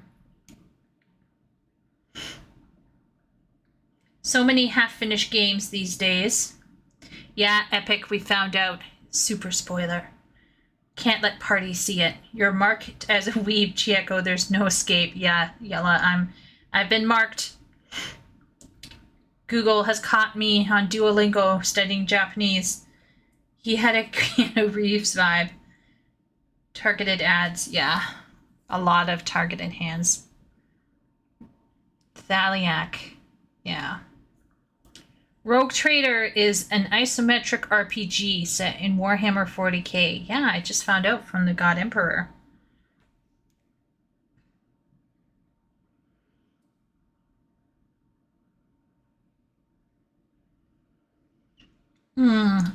So many half-finished games these days. Yeah, Epic, we found out. Super spoiler. Can't let parties see it. You're marked as a weeb, Chieko. There's no escape. Yeah, Yella, I've been marked. Google has caught me on Duolingo studying Japanese. He had a Keanu Reeves vibe. Targeted ads, yeah. A lot of targeted hands. Thaliac, yeah. Rogue Trader is an isometric RPG set in Warhammer 40k. Yeah, I just found out from the God Emperor.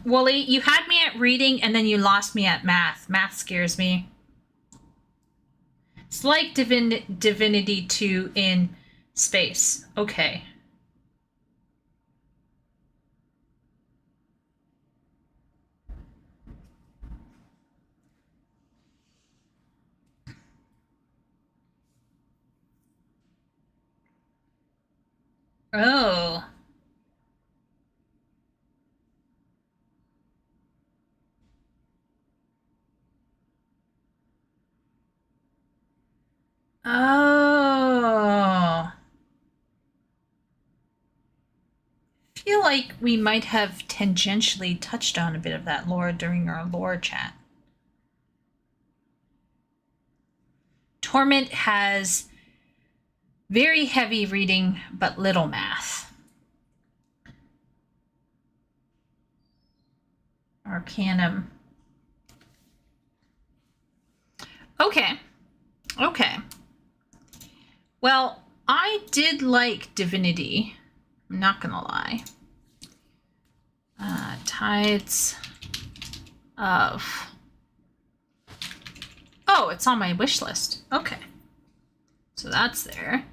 Wooly, you had me at reading and then you lost me at math. Math scares me. It's like Divinity 2 in space. Okay. Oh. Oh. I feel like we might have tangentially touched on a bit of that lore during our lore chat. Torment has very heavy reading, but little math. Arcanum. Okay. Okay. Well, I did like Divinity. I'm not gonna lie. Tides of... Oh, it's on my wish list. Okay. So that's there.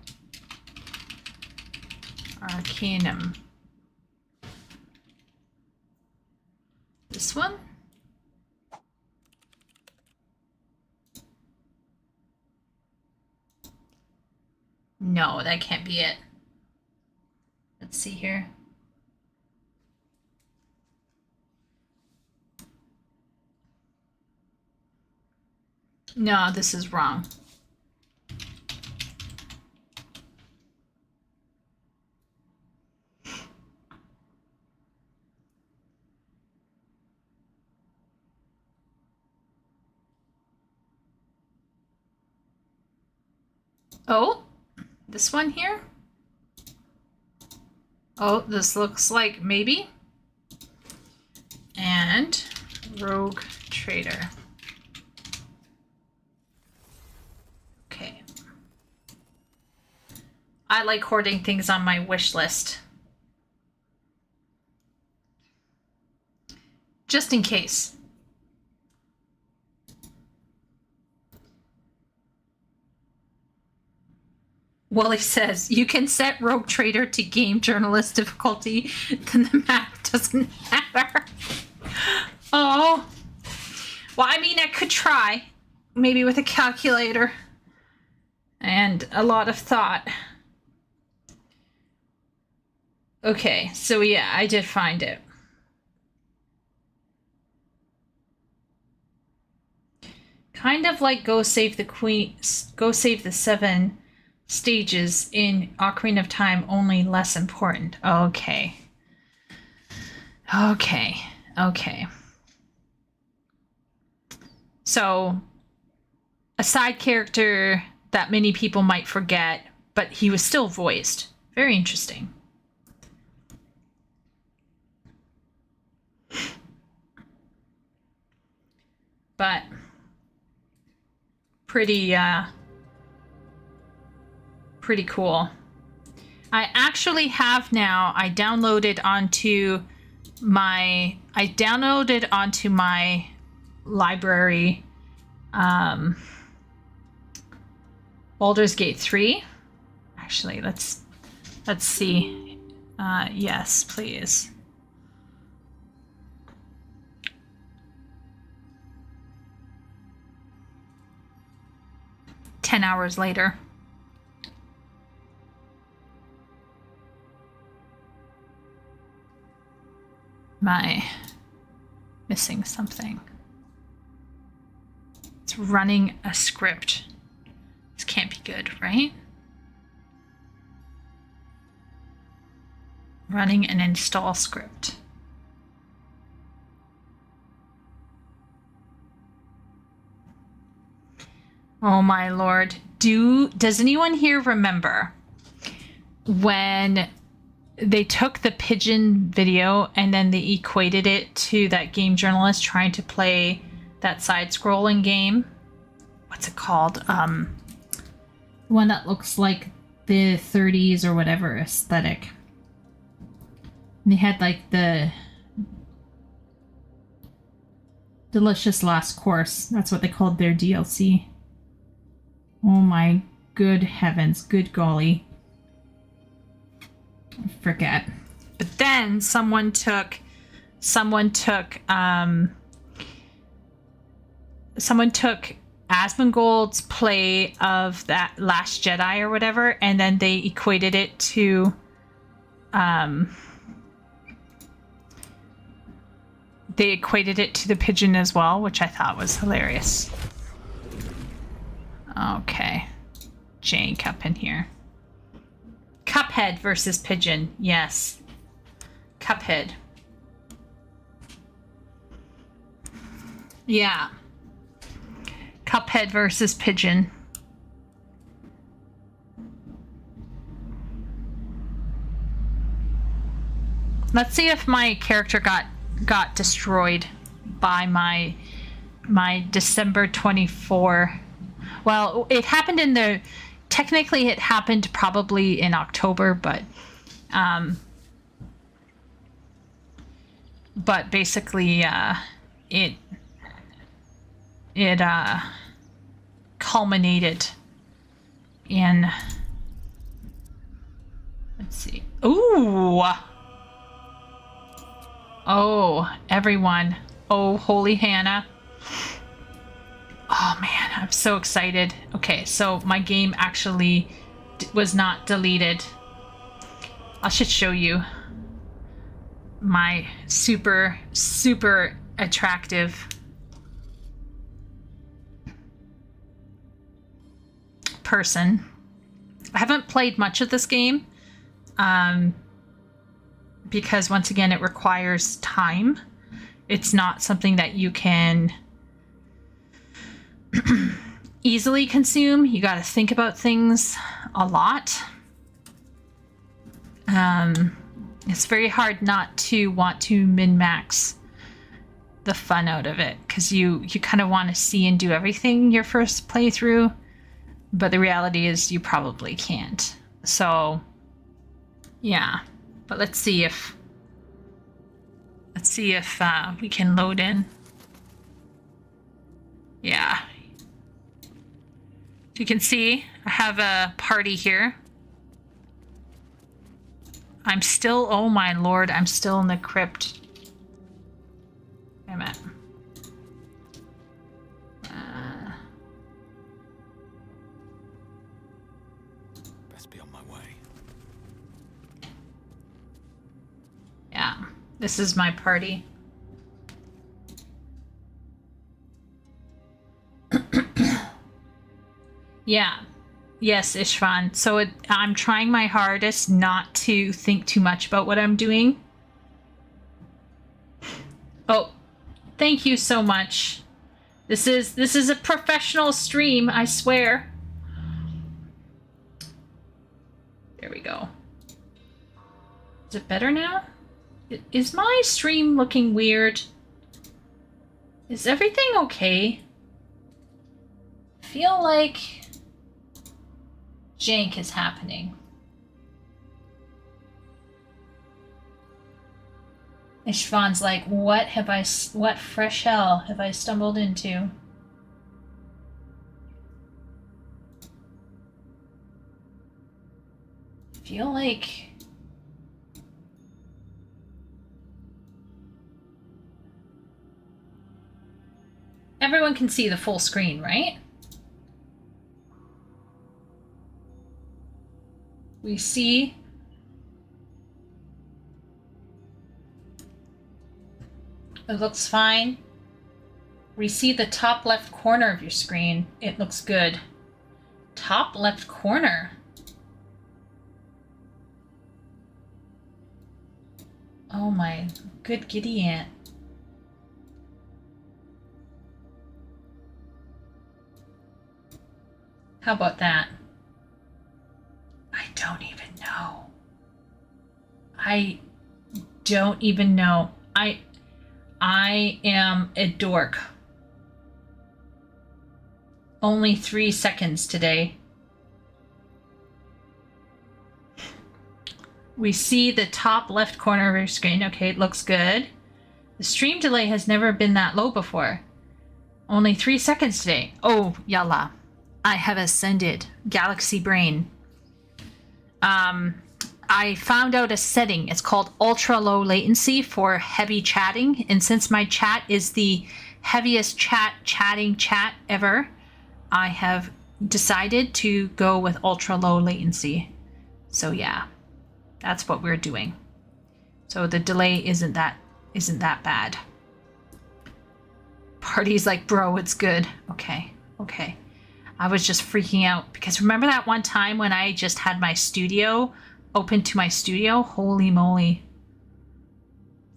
Arcanum. This one? No, that can't be it. Let's see here. No, this is wrong. Oh, this one here? Oh, this looks like maybe. And Rogue Trader. Okay. I like hoarding things on my wish list. Just in case. Wally says, you can set Rogue Trader to game journalist difficulty, then the map doesn't matter. Oh. Well, I mean, I could try. Maybe with a calculator. And a lot of thought. Okay, so yeah, I did find it. Kind of like Go Save the Queen, Go Save the 7 stages in Ocarina of Time, only less important. Okay. Okay. Okay. So, a side character that many people might forget, but he was still voiced. Very interesting. But pretty cool. I actually have now, I downloaded onto my library Baldur's Gate 3. Actually, let's see. Yes, please. "10 hours later. Am I missing something? It's running a script. This can't be good, right? Running an install script. Oh my lord. Does anyone here remember when they took the pigeon video and then they equated it to that game journalist trying to play that side-scrolling game? What's it called? One that looks like the 30s or whatever aesthetic. And they had like the Delicious Last Course. That's what they called their DLC. Oh my good heavens, good golly. I forget. But then someone took Asmongold's play of that Last Jedi or whatever, and then they equated it to the pigeon as well, which I thought was hilarious. Okay. Jank up in here. Cuphead versus Pigeon. Yes. Cuphead. Yeah. Cuphead versus Pigeon. Let's see if my character got destroyed by my December 24. Well, it happened technically it happened probably in October, but basically it culminated in, let's see. Ooh. Oh, everyone. Oh, holy Hannah. Oh man, I'm so excited. Okay, so my game actually was not deleted. I should show you my super attractive person. I haven't played much of this game because once again it requires time. It's not something that you can easily consume. You got to think about things a lot. It's very hard not to want to min-max the fun out of it because you kind of want to see and do everything your first playthrough, but the reality is you probably can't. So yeah, but let's see if we can load in. Yeah, you can see I have a party here. I'm still, oh my lord, I'm still in the crypt. Wait a minute. Best be on my way. Yeah, this is my party. Yeah. Yes, Ishvan. So I'm trying my hardest not to think too much about what I'm doing. Oh, thank you so much. This is a professional stream, I swear. There we go. Is it better now? Is my stream looking weird? Is everything okay? I feel like jank is happening. Ishvan's like, what fresh hell have I stumbled into? I feel like everyone can see the full screen, right? We see it looks fine. We see the top left corner of your screen. It looks good. Top left corner. Oh my good giddy aunt. How about that? I don't even know. I don't even know. I am a dork. Only 3 seconds today. We see the top left corner of your screen. Okay, it looks good. The stream delay has never been that low before. Only 3 seconds today. Oh, yalla. I have ascended. Galaxy Brain. I found out a setting. It's called ultra low latency for heavy chatting. And since my chat is the heaviest chatting chat ever, I have decided to go with ultra low latency. So yeah, that's what we're doing. So the delay isn't that bad. Party's like, bro, it's good. Okay. I was just freaking out because remember that one time when I just had my studio open to my studio? Holy moly.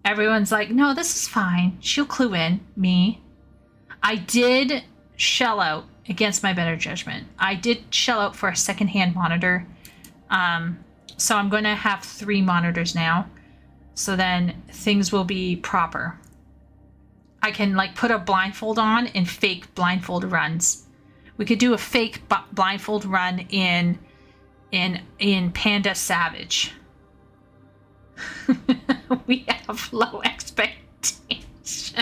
Everyone's like, no, this is fine. She'll clue in. Me. I did shell out against my better judgment. I did shell out for a secondhand monitor. So I'm going to have 3 monitors now. So then things will be proper. I can like put a blindfold on and fake blindfold runs. We could do a fake blindfold run in Panda Savage. We have low expectations.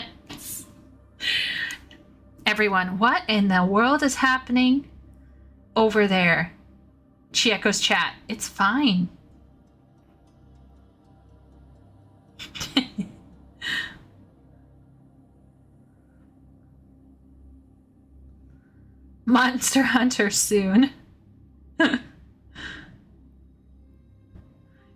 Everyone, what in the world is happening over there? Chieko's chat. It's fine. Monster Hunter soon.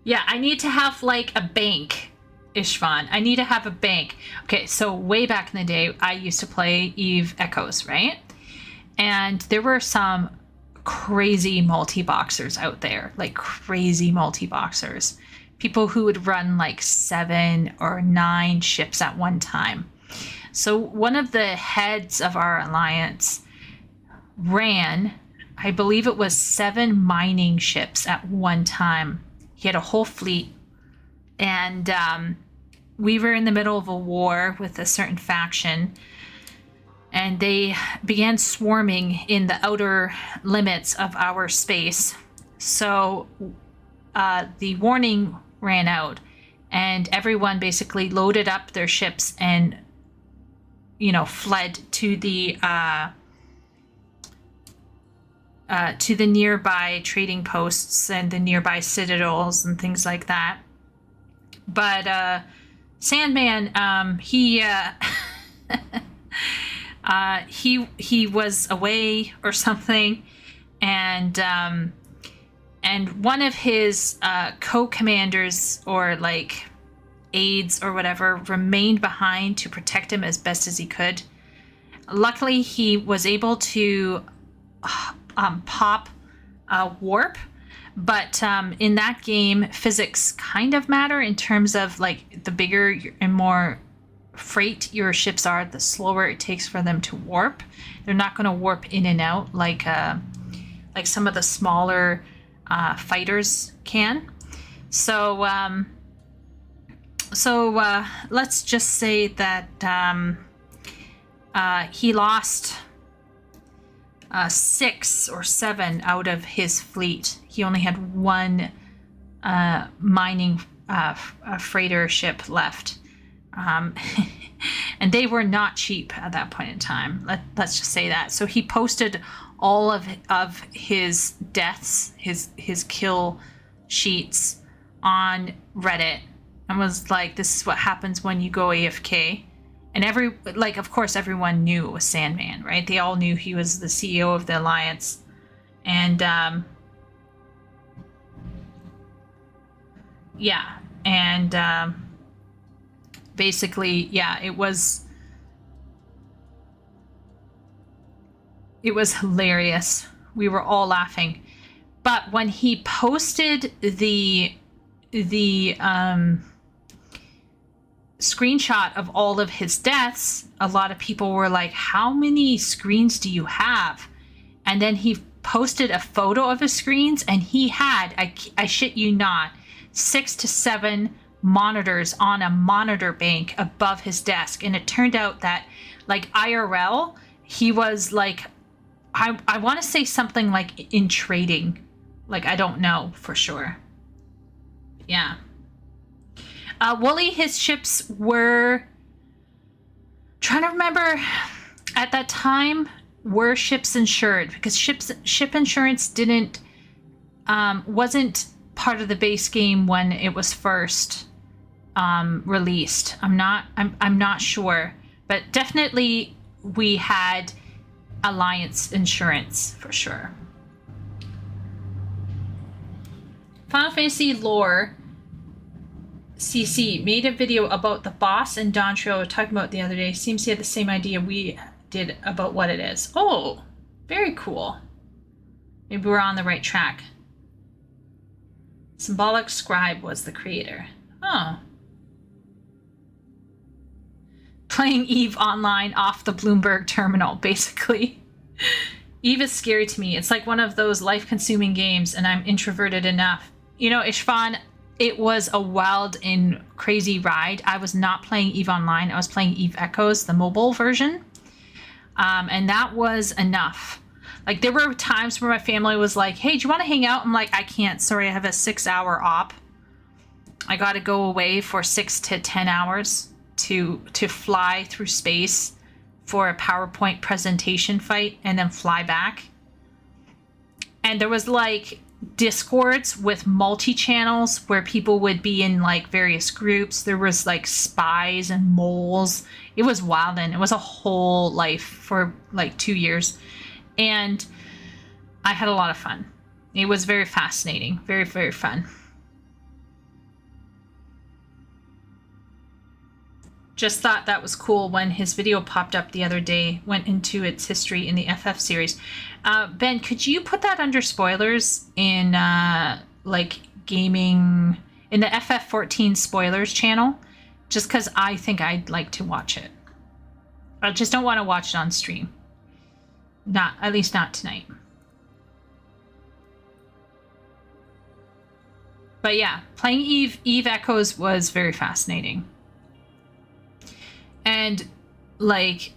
Yeah, I need to have like a bank, Ishvan. I need to have a bank. Okay, so way back in the day, I used to play Eve Echoes, right? And there were some crazy multi-boxers out there, like crazy multi-boxers. People who would run like 7 or 9 ships at one time. So one of the heads of our alliance ran, I believe it was 7 mining ships at one time. He had a whole fleet. And we were in the middle of a war with a certain faction. And they began swarming in the outer limits of our space. So the warning ran out. And everyone basically loaded up their ships and, fled to the nearby trading posts and the nearby citadels and things like that. But Sandman, he was away or something, and one of his co-commanders or like aides or whatever remained behind to protect him as best as he could. Luckily, he was able to pop warp, but in that game, physics kind of matter in terms of like the bigger and more freight your ships are, the slower it takes for them to warp. They're not going to warp in and out like some of the smaller fighters can. So let's just say that he lost 6 or 7 out of his fleet. He only had 1 mining freighter ship left. And they were not cheap at that point in time. Let's just say that. So he posted all of his deaths, his kill sheets on Reddit, and was like, "This is what happens when you go AFK." And of course, everyone knew it was Sandman, right? They all knew he was the CEO of the Alliance, and basically, yeah, it was hilarious. We were all laughing. But when he posted the screenshot of all of his deaths, a lot of people were like, how many screens do you have? And then he posted a photo of his screens, and he had, I shit you not, 6 to 7 monitors on a monitor bank above his desk. And it turned out that, like, IRL, he was like, I want to say something like in trading. Like, I don't know for sure. Yeah. Wooly, his ships were, trying to remember, at that time, were ships insured? Because ship insurance wasn't part of the base game when it was first released. I'm not sure, but definitely we had Alliance insurance for sure. Final Fantasy lore. CC made a video about the boss and Dontrio talking about the other day. Seems he had the same idea we did about what it is. Oh, very cool. Maybe we're on the right track. Symbolic Scribe was the creator. Oh. Playing Eve online off the Bloomberg terminal, basically. Eve is scary to me. It's like one of those life-consuming games, and I'm introverted enough. You know, Ishvan, it was a wild and crazy ride. I was not playing Eve Online. I was playing Eve Echoes, the mobile version. And that was enough. Like, there were times where my family was like, hey, do you want to hang out? I'm like, I can't. Sorry, I have a 6-hour op. I got to go away for 6 to 10 hours to fly through space for a PowerPoint presentation fight and then fly back. And there was like discords with multi-channels where people would be in like various groups. There was like spies and moles. It was wild, and it was a whole life for like 2 years. And I had a lot of fun. It was very fascinating. Very, very fun. just thought that was cool when his video popped up the other day, went into its history in the FF series. Ben, could you put that under spoilers in like gaming, in the FF14 spoilers channel? Just because I think I'd like to watch it. I just don't want to watch it on stream. Not, at least not tonight. But yeah, playing Eve Echoes was very fascinating. And like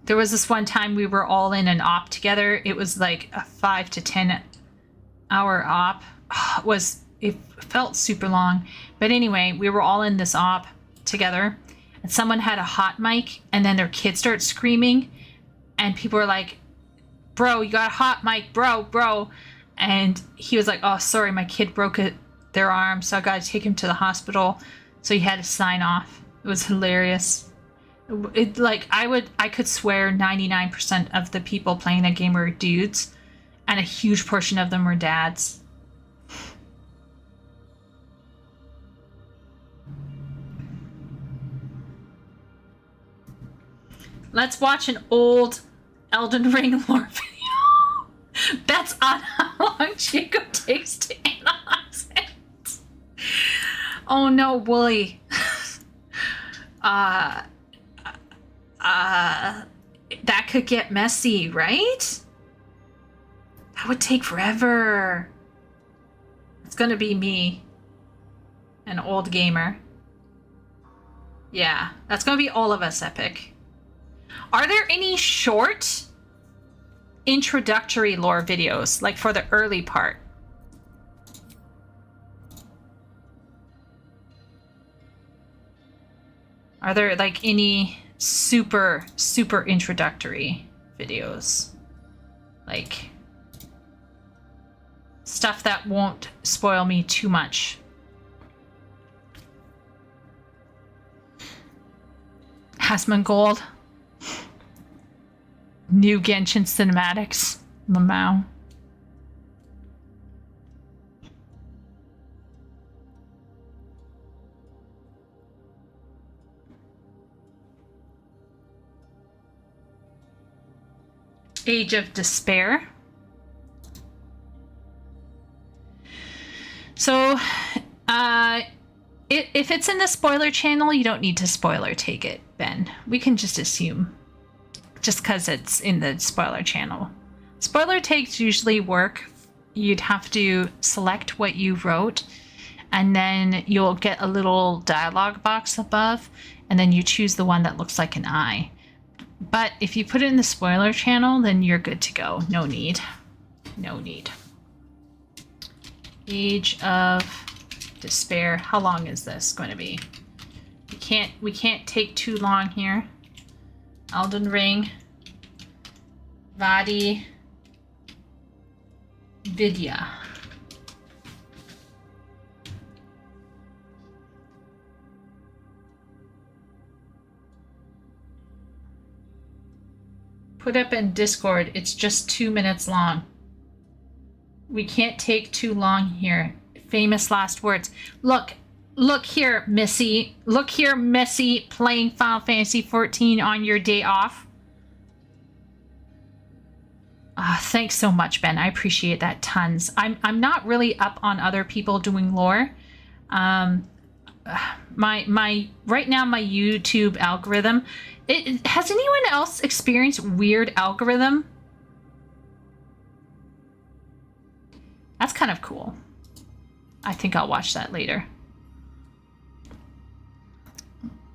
there was this one time we were all in an op together. It was like a 5 to 10 hour op. It felt super long. But anyway, we were all in this op together, and someone had a hot mic, and then their kid started screaming, and people were like, bro, you got a hot mic, bro. And he was like, oh, sorry, my kid broke their arm, so I got to take him to the hospital. So he had to sign off. It was hilarious. I could swear 99% of the people playing that game were dudes, and a huge portion of them were dads. Let's watch an old Elden Ring lore video. Bets on how long Jacob takes to analyze it. Oh no, Wooly. That could get messy, right? That would take forever. It's gonna be me, an old gamer. Yeah, that's gonna be all of us, Epic. Are there any short introductory lore videos, like for the early part? Are there like any super introductory videos? Like stuff that won't spoil me too much. Asmongold. New Genshin cinematics. Lamau. Age of Despair. So, if it's in the spoiler channel, you don't need to spoiler take it, Ben. We can just assume. Just because it's in the spoiler channel. Spoiler takes usually work. You'd have to select what you wrote, and then you'll get a little dialogue box above, and then you choose the one that looks like an eye. But if you put it in the spoiler channel, then you're good to go. No need. No need. Age of Despair. How long is this going to be? We can't take too long here. Elden Ring. Vadi. Vidya. Put up in Discord. It's just 2 minutes long. We can't take too long here. Famous last words. Look here, Missy. Look here, Missy, playing Final Fantasy XIV on your day off. Thanks so much, Ben. I appreciate that tons. I'm not really up on other people doing lore. My right now my YouTube algorithm. Has anyone else experienced weird algorithm? That's kind of cool. I think I'll watch that later.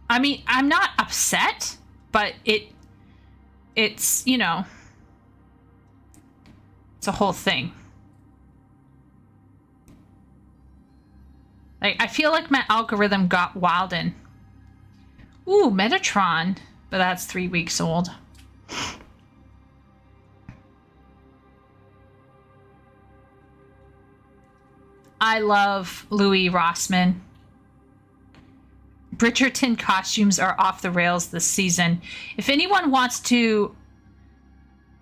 I mean, I'm not upset, but it's, you know, it's a whole thing. Like, I feel like my algorithm got wildin'. Ooh, Metatron, but that's 3 weeks old. I love Louis Rossman. Bridgerton costumes are off the rails this season. If anyone wants to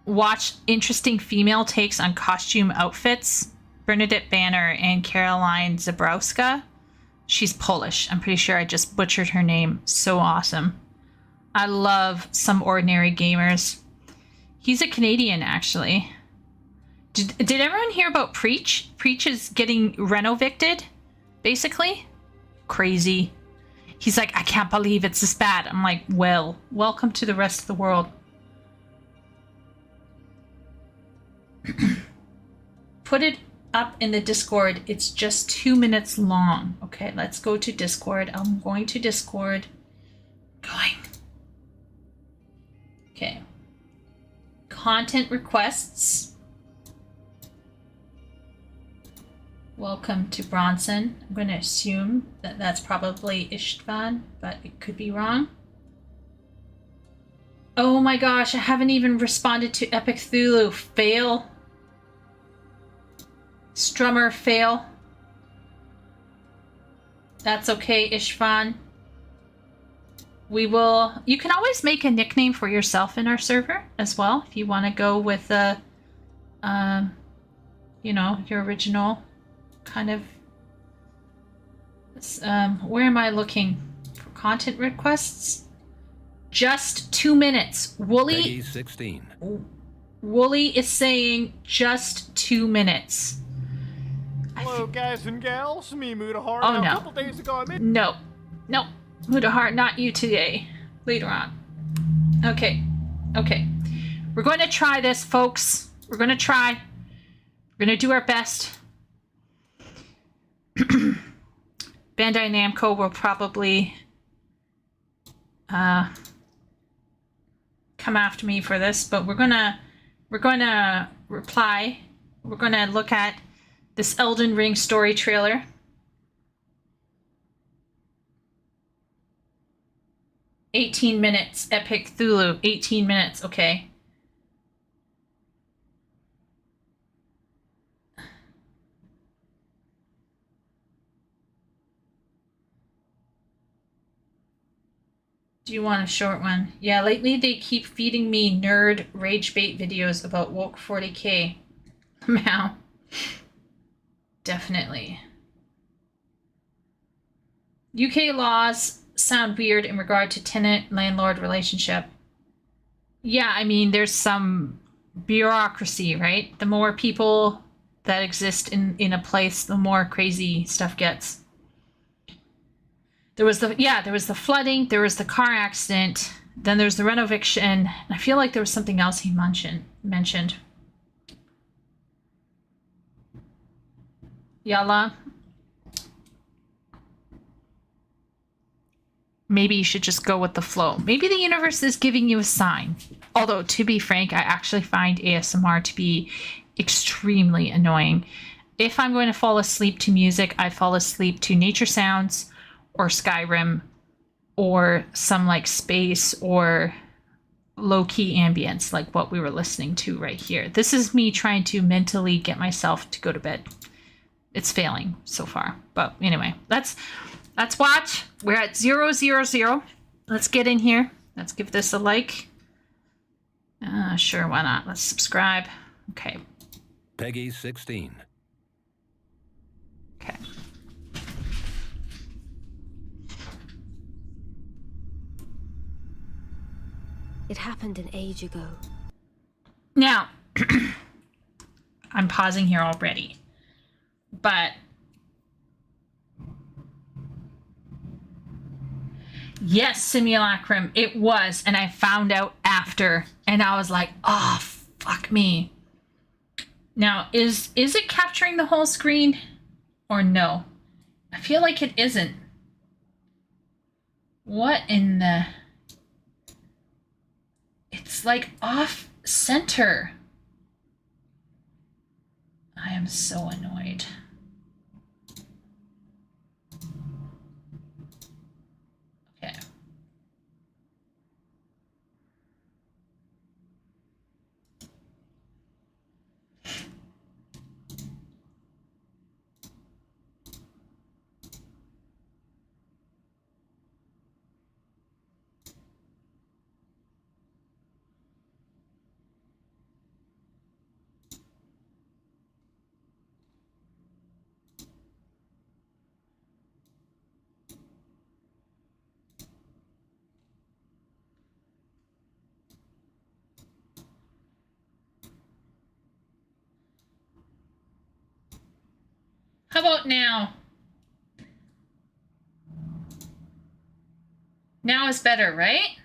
watch interesting female takes on costume outfits, Bernadette Banner and Caroline Zabrowska She's Polish. I'm pretty sure I just butchered her name. So awesome. I love Some Ordinary Gamers. He's a Canadian, actually. Did everyone hear about Preach? Preach is getting renovicted, basically. Crazy. He's like, I can't believe it's this bad. I'm like, well, welcome to the rest of the world. Put it up in the Discord. It's just 2 minutes long. Okay, let's go to Discord. I'm going to Discord. Going. Okay. Content requests. Welcome to Bronson. I'm going to assume that that's probably Istvan, but it could be wrong. Oh my gosh, I haven't even responded to Epic Thulu. Fail. Strummer, fail. That's okay, Ishvan. We will... You can always make a nickname for yourself in our server as well, if you want to go with a... you know, your original kind of... where am I looking? For content requests? Just 2 minutes. Wooly... Peggy 16. Wooly is saying just 2 minutes. Hello, guys and gals. Me, Mudahar. Oh, now, no. A couple days ago, I made... No. No. Mudahar, not you today. Later on. Okay. Okay. We're going to try this, folks. We're going to try. We're going to do our best. Bandai Namco will probably come after me for this, but we're gonna reply. We're gonna look at this Elden Ring story trailer. "18 minutes, Epic Thulu." 18 minutes, okay. Do you want a short one? Yeah, lately they keep feeding me nerd rage bait videos about woke 40k. Meow. Definitely. UK laws sound weird in regard to tenant-landlord relationship. Yeah, I mean, there's some bureaucracy, right? The more people that exist in a place, the more crazy stuff gets. There was the flooding, there was the car accident, then there's the renoviction, and I feel like there was something else he mentioned. Yalla. Maybe you should just go with the flow. Maybe the universe is giving you a sign. Although, to be frank, I actually find ASMR to be extremely annoying. If I'm going to fall asleep to music, I fall asleep to nature sounds, or Skyrim, or some like space or low-key ambience like what we were listening to right here. This is me trying to mentally get myself to go to bed. It's failing so far. But anyway, let's watch. We're at 000. Let's get in here. Let's give this a like. Sure, why not? Let's subscribe. Okay. Peggy 16. Okay. It happened an age ago. Now, I'm pausing here already, but yes, Simulacrum, it was, and I found out after, and I was like, oh, fuck me. Now, is it capturing the whole screen or no? I feel like it isn't. What in the... It's like off center. I am so annoyed. Okay. How about now? Now is better, right?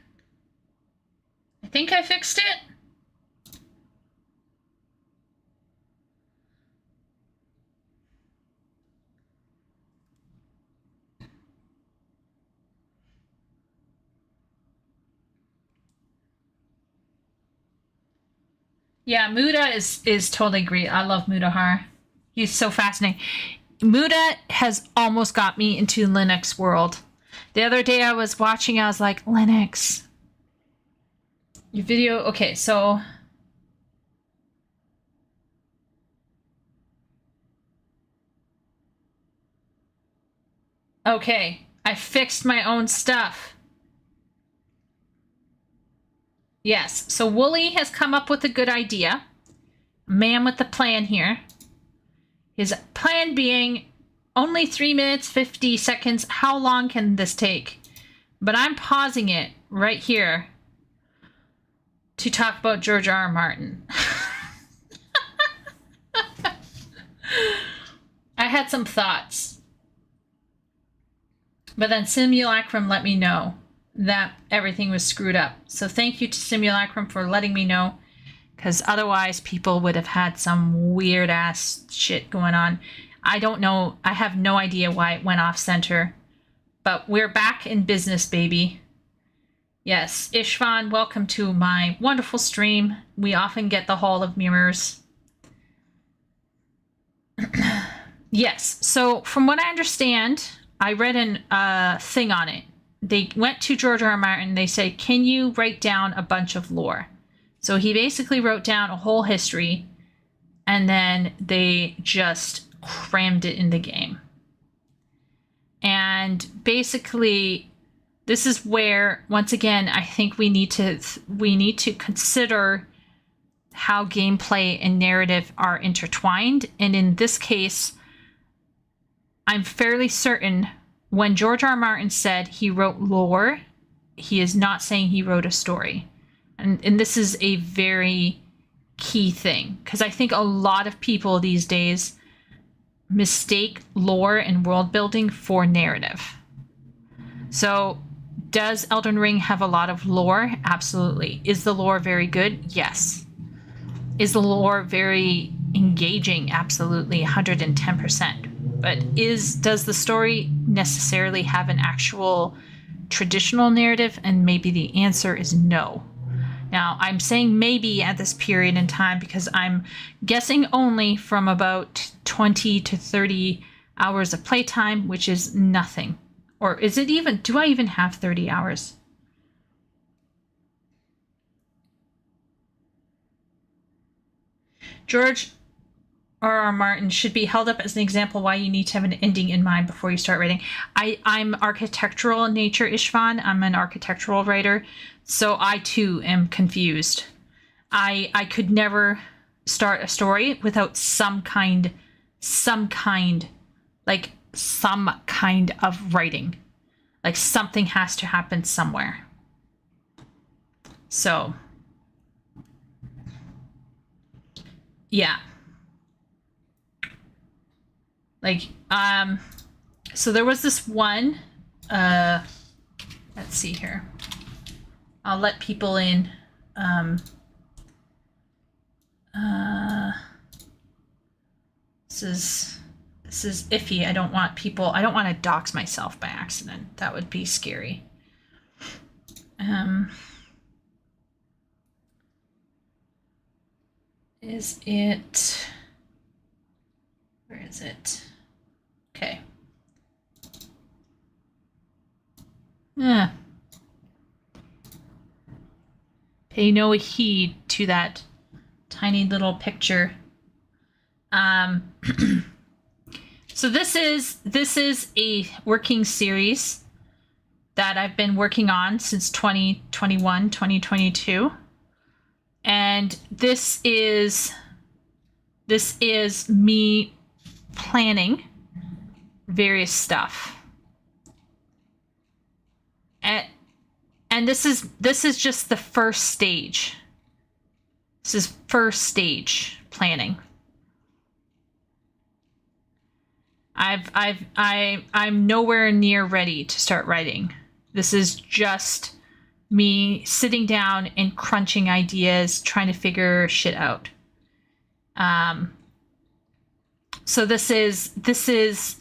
I think I fixed it. Yeah, Muda is totally great. I love Mudahar. He's so fascinating. Muda has almost got me into Linux world. The other day I was watching, I was like, Linux. Your video, okay, so. Okay, I fixed my own stuff. Yes, so Wooly has come up with a good idea. Man with the plan here. His plan being only 3 minutes, 50 seconds. How long can this take? But I'm pausing it right here to talk about George R. R. Martin. I had some thoughts. But then Simulacrum let me know that everything was screwed up. So thank you to Simulacrum for letting me know, because otherwise people would have had some weird ass shit going on. I don't know. I have no idea why it went off center, but we're back in business, baby. Yes, Ishvan, welcome to my wonderful stream. We often get the Hall of Mirrors. Yes, so from what I understand, I read a thing on it. They went to George R. R. Martin. They said, can you write down a bunch of lore? So he basically wrote down a whole history, and then they just crammed it in the game. And basically, this is where, once again, I think we need to consider how gameplay and narrative are intertwined. And in this case, I'm fairly certain when George R. R. Martin said he wrote lore, he is not saying he wrote a story. And this is a very key thing, because I think a lot of people these days mistake lore and world building for narrative. So does Elden Ring have a lot of lore? Absolutely. Is the lore very good? Yes. Is the lore very engaging? Absolutely, 110%. But does the story necessarily have an actual traditional narrative? And maybe the answer is no. Now, I'm saying maybe at this period in time because I'm guessing only from about 20 to 30 hours of playtime, which is nothing. Or is it even, do I even have 30 hours? George R. R. Martin should be held up as an example why you need to have an ending in mind before you start writing. I'm architectural in nature, Ishvan. I'm an architectural writer, so I too am confused. I could never start a story without some kind of writing. Like something has to happen somewhere. So, yeah. Like, so there was this one, let's see here. I'll let people in. This is iffy. I don't want to dox myself by accident. That would be scary. Is it, where is it? Okay. Yeah. Pay no heed to that tiny little picture. So this is a working series that I've been working on since 2021, 2022. And this is me planning various stuff. And this is just the first stage. This is first stage planning. I'm nowhere near ready to start writing. This is just me sitting down and crunching ideas, trying to figure shit out. So this is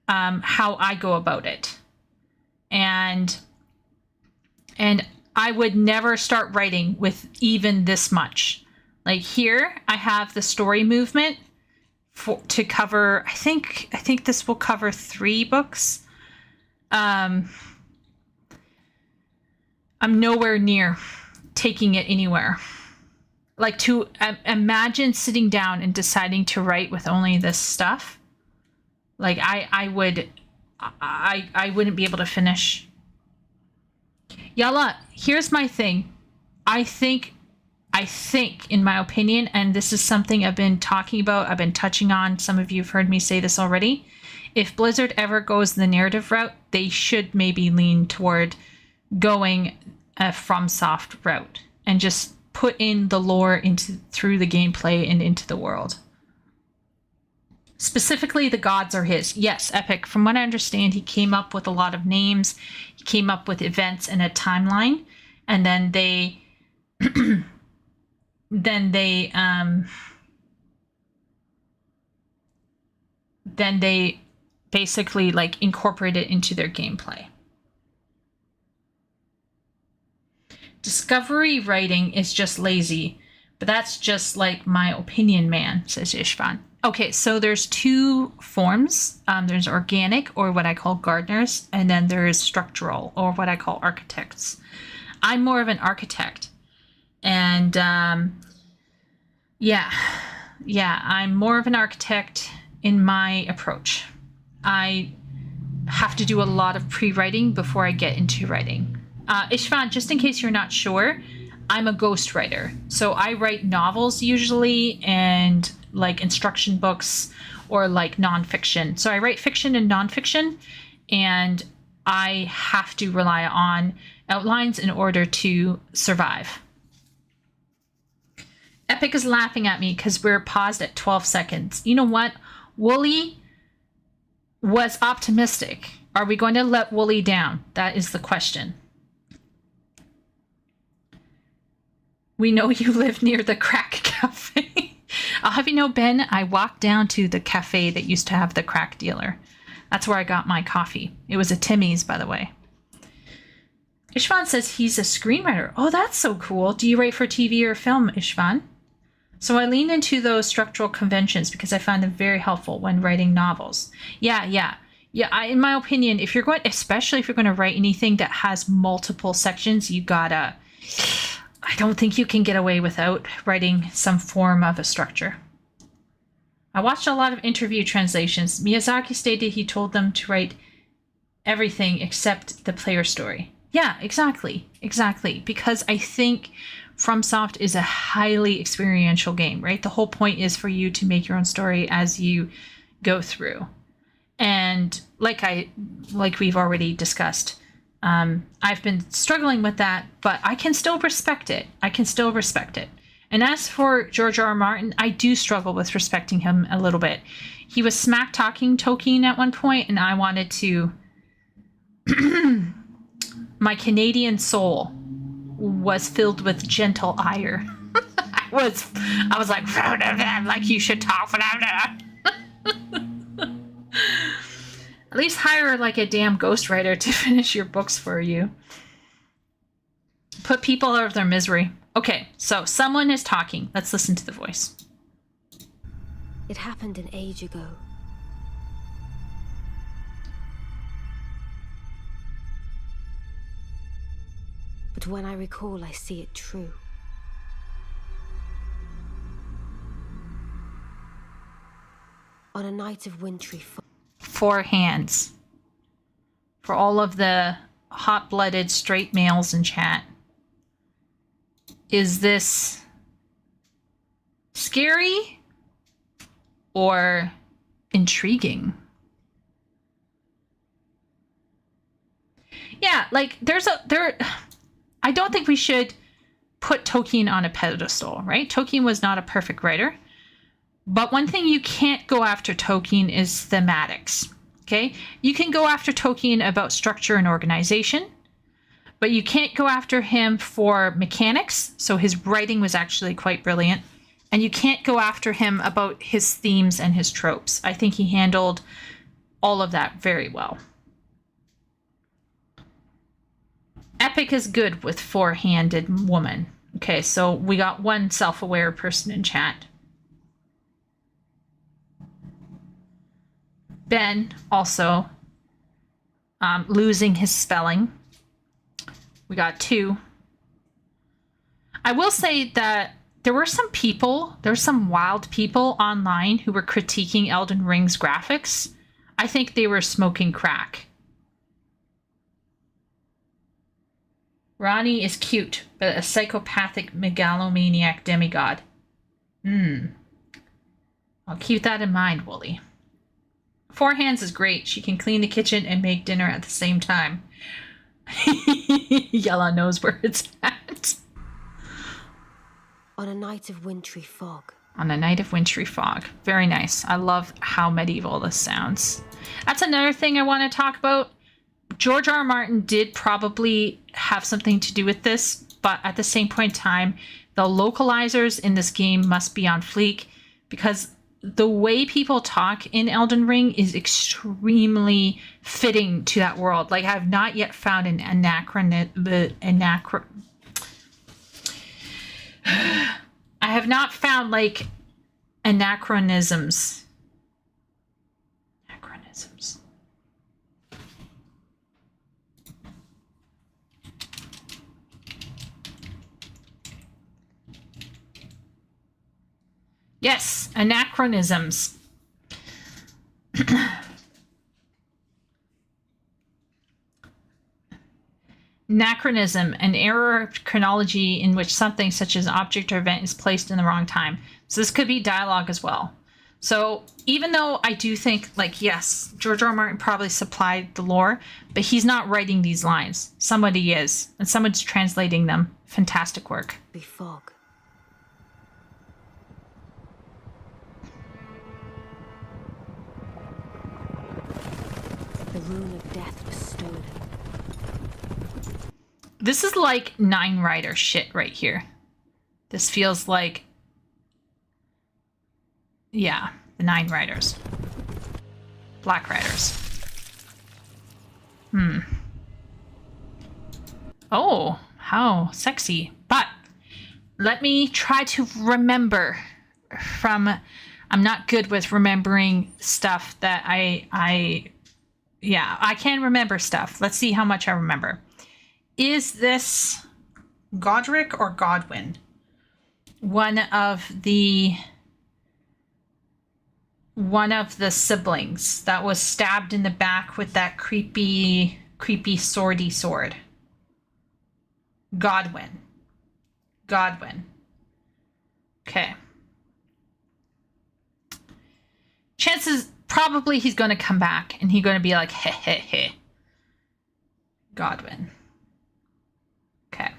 how I go about it. And I would never start writing with even this much. Like here, I have the story movement to cover. I think this will cover 3 books. I'm nowhere near taking it anywhere. Like to imagine sitting down and deciding to write with only this stuff. Like I wouldn't be able to finish. Yalla, here's my thing. I think, in my opinion, and this is something I've been talking about, I've been touching on, some of you have heard me say this already. If Blizzard ever goes the narrative route, they should maybe lean toward going a FromSoft route and just put in the lore through the gameplay and into the world. Specifically, the gods are his. Yes, Epic. From what I understand, he came up with a lot of names. He came up with events and a timeline, and then they, then they basically like incorporate it into their gameplay. Discovery writing is just lazy, but that's just like my opinion, man, says Ishvan. Okay, so there's 2 forms. There's organic, or what I call gardeners, and then there's structural, or what I call architects. I'm more of an architect. And yeah, I'm more of an architect in my approach. I have to do a lot of pre-writing before I get into writing. Ishvan, just in case you're not sure, I'm a ghostwriter. So I write novels usually, and like instruction books, or like nonfiction. So I write fiction and nonfiction, and I have to rely on outlines in order to survive. Epic is laughing at me because we're paused at 12 seconds. You know what? Wooly was optimistic. Are we going to let Wooly down? That is the question. We know you live near the crack cafe. I'll have you know, Ben, I walked down to the cafe that used to have the crack dealer. That's where I got my coffee. It was a Timmy's, by the way. Ishvan says he's a screenwriter. Oh, that's so cool. Do you write for TV or film, Ishvan? So I lean into those structural conventions because I find them very helpful when writing novels. Yeah. In my opinion, if you're going, especially if you're going to write anything that has multiple sections, you gotta. I don't think you can get away without writing some form of a structure. I watched a lot of interview translations. Miyazaki stated he told them to write everything except the player story. Yeah, exactly. Because I think FromSoft is a highly experiential game, right? The whole point is for you to make your own story as you go through. And like we've already discussed, I've been struggling with that, but I can still respect it. And as for George R.R. Martin, I do struggle with respecting him a little bit. He was smack talking Tolkien at one point, and I wanted to. My Canadian soul was filled with gentle ire. I was like you should talk. At least hire like a damn ghostwriter to finish your books for you. Put people out of their misery. Okay, so someone is talking. Let's listen to the voice. It happened an age ago. But when I recall, I see it true. On a night of wintry fall. 4 hands. For all of the hot-blooded straight males in chat. Is this scary or intriguing? Yeah, like I don't think we should put Tolkien on a pedestal, right? Tolkien was not a perfect writer, But one thing you can't go after Tolkien is thematics. Okay? You can go after Tolkien about structure and organization, but you can't go after him for mechanics. So his writing was actually quite brilliant. And you can't go after him about his themes and his tropes. I think he handled all of that very well. Epic is good with four-handed woman. Okay, so we got one self-aware person in chat. Ben also losing his spelling. We got 2. I will say that there were some wild people online who were critiquing Elden Ring's graphics. I think they were smoking crack. Ronnie is cute, but a psychopathic megalomaniac demigod. I'll keep that in mind, Wooly. Four Hands is great. She can clean the kitchen and make dinner at the same time. Yella knows where it's at. On a night of wintry fog. On a night of wintry fog. Very nice. I love how medieval this sounds. That's another thing I want to talk about. George R. R. Martin did probably have something to do with this, but at the same point in time, the localizers in this game must be on fleek, because the way people talk in Elden Ring is extremely fitting to that world. Like, I have not yet found an I have not found, like, anachronisms. Yes, anachronisms. Anachronism, an error of chronology in which something such as object or event is placed in the wrong time. So this could be dialogue as well. So even though I do think, like, yes, George R. R. Martin probably supplied the lore, but he's not writing these lines. Somebody is, and someone's translating them. Fantastic work. The fog. The rune of death was stolen. This is like Nine Rider shit right here. This feels like, yeah, the Nine Riders. Black Riders. Oh, how sexy. But let me try to remember from, I'm not good with remembering stuff that I can remember stuff. Let's see how much I remember. Is this Godric or Godwyn? One of the siblings that was stabbed in the back with that creepy swordy sword. Godwyn. Okay. Chances probably he's going to come back and he's going to be like, heh heh heh. Godwyn. Okay.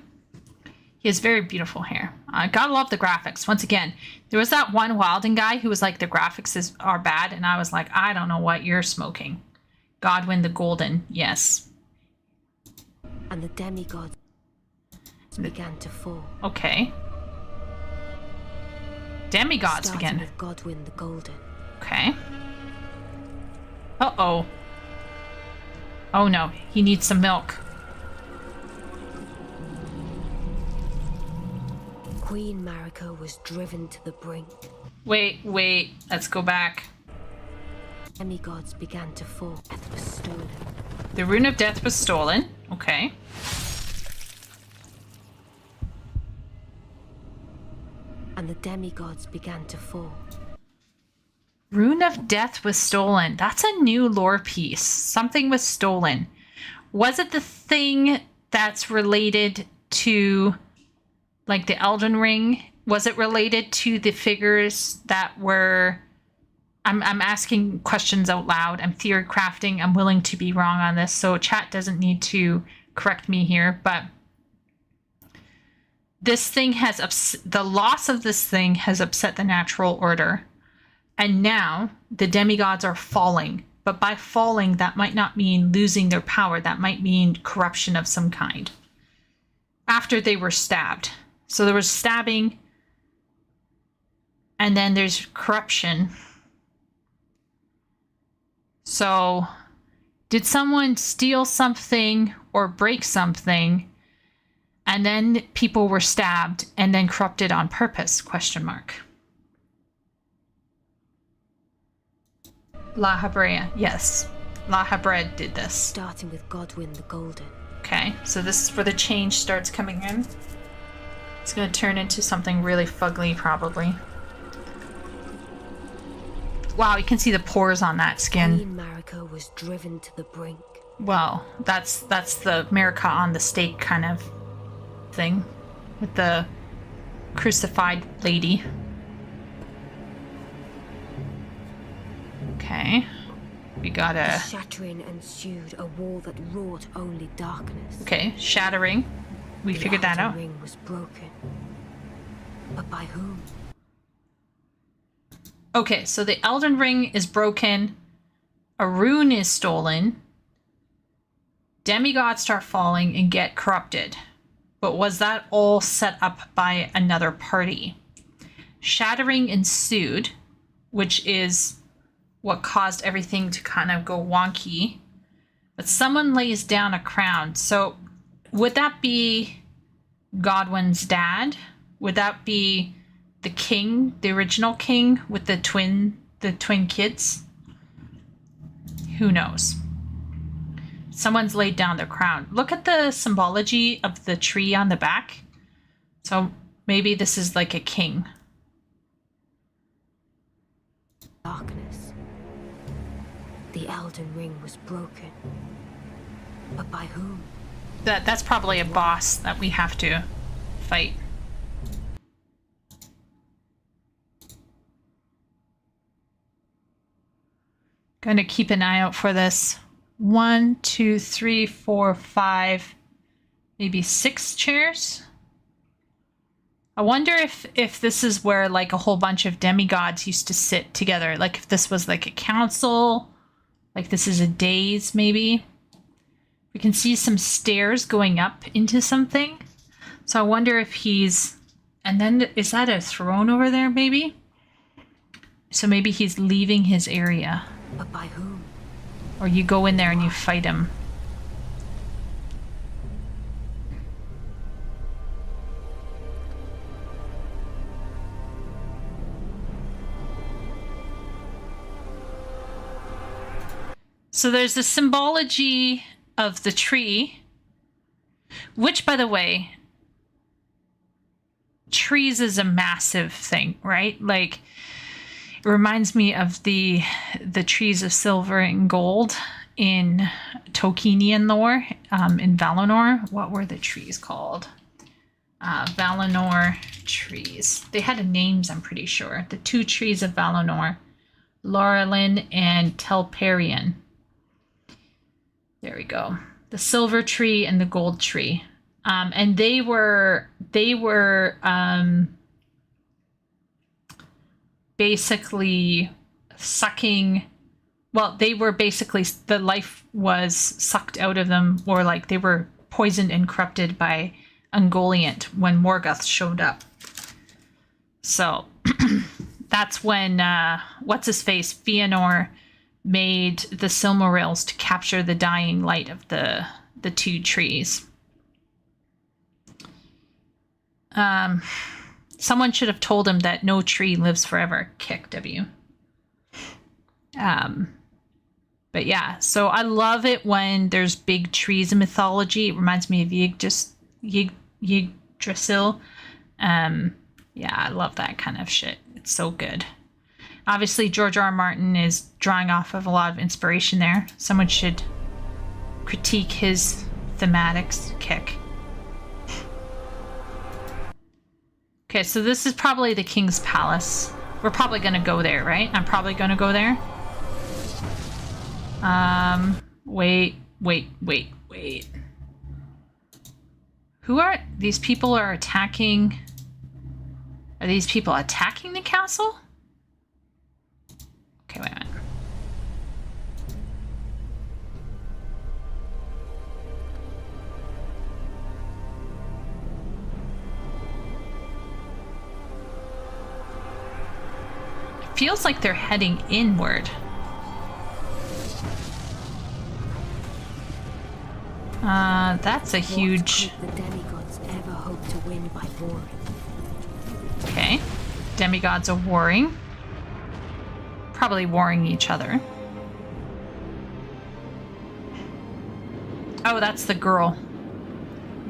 He has very beautiful hair. I gotta love the graphics. Once again, there was that one Wilden guy who was like, the graphics are bad. And I was like, I don't know what you're smoking. Godwyn the Golden. Yes. And the demigods began to fall. Okay. Demigods began. With Godwyn the Golden. Okay. Uh-oh. Oh no, he needs some milk. Queen Marika was driven to the brink. Wait, let's go back. Demigods began to fall. Death was stolen. The Rune of Death was stolen. Okay. And the demigods began to fall. Rune of Death was stolen. That's a new lore piece. Something was stolen. Was it the thing that's related to, like, the Elden Ring? Was it related to the figures that were... I'm asking questions out loud. I'm theory crafting. I'm willing to be wrong on this, so chat doesn't need to correct me here, but this thing has the loss of this thing has upset the natural order. And now the demigods are falling. But by falling, that might not mean losing their power. That might mean corruption of some kind. After they were stabbed. So there was stabbing. And then there's corruption. So did someone steal something or break something? And then people were stabbed and then corrupted on purpose? Question mark. La Habrea, yes. La Habrea did this. Starting with Godwyn the Golden. Okay, so this is where the change starts coming in. It's going to turn into something really fugly, probably. Wow, you can see the pores on that skin. Queen Marika was driven to the brink. Well, that's the Marika on the stake kind of thing. With the crucified lady. Okay. We got a... Shattering ensued, a war that wrought only darkness. Okay, shattering. We figured that out. The ring was broken. But by whom? Okay, so the Elden Ring is broken. A rune is stolen. Demigods start falling and get corrupted. But was that all set up by another party? Shattering ensued, which is what caused everything to kind of go wonky. But someone lays down a crown. So would that be Godwyn's dad? Would that be the king, the original king with the twin kids? Who knows? Someone's laid down their crown. Look at the symbology of the tree on the back. So maybe this is like a king. Darkness. The Elden Ring was broken. But by whom? That's probably a boss that we have to fight. Going to keep an eye out for this. 1, 2, 3, 4, 5, maybe 6 chairs. I wonder if this is where like a whole bunch of demigods used to sit together. Like if this was like a council, like this is a daze maybe. We can see some stairs going up into something. So I wonder if he's, and then is that a throne over there maybe? So maybe he's leaving his area. But by whom? Or you go in there and you fight him. So there's the symbology of the tree, which, by the way, trees is a massive thing, right? Like, it reminds me of the trees of silver and gold in Tolkienian lore, in Valinor. What were the trees called? Valinor trees. They had names, I'm pretty sure. The 2 trees of Valinor, Laurelin and Telperion. There we go. The silver tree and the gold tree. And they were basically sucking, well, they were basically, the life was sucked out of them, or like they were poisoned and corrupted by Ungoliant when Morgoth showed up. So that's when what's-his-face, Fëanor, made the Silmarils to capture the dying light of the 2 trees. Someone should have told him that no tree lives forever. Kick W. But yeah, so I love it when there's big trees in mythology. It reminds me of Yggdrasil. Yeah, I love that kind of shit. It's so good. Obviously, George R. Martin is drawing off of a lot of inspiration there. Someone should critique his thematics. Kick. Okay, so this is probably the King's Palace. We're probably going to go there, right? I'm probably going to go there. Wait. Who are these people are attacking? Are these people attacking the castle? feels like they're heading inward. That's a huge... What could the demigods ever hope to win by warring? Okay. Demigods are warring. Probably warring each other. Oh, that's the girl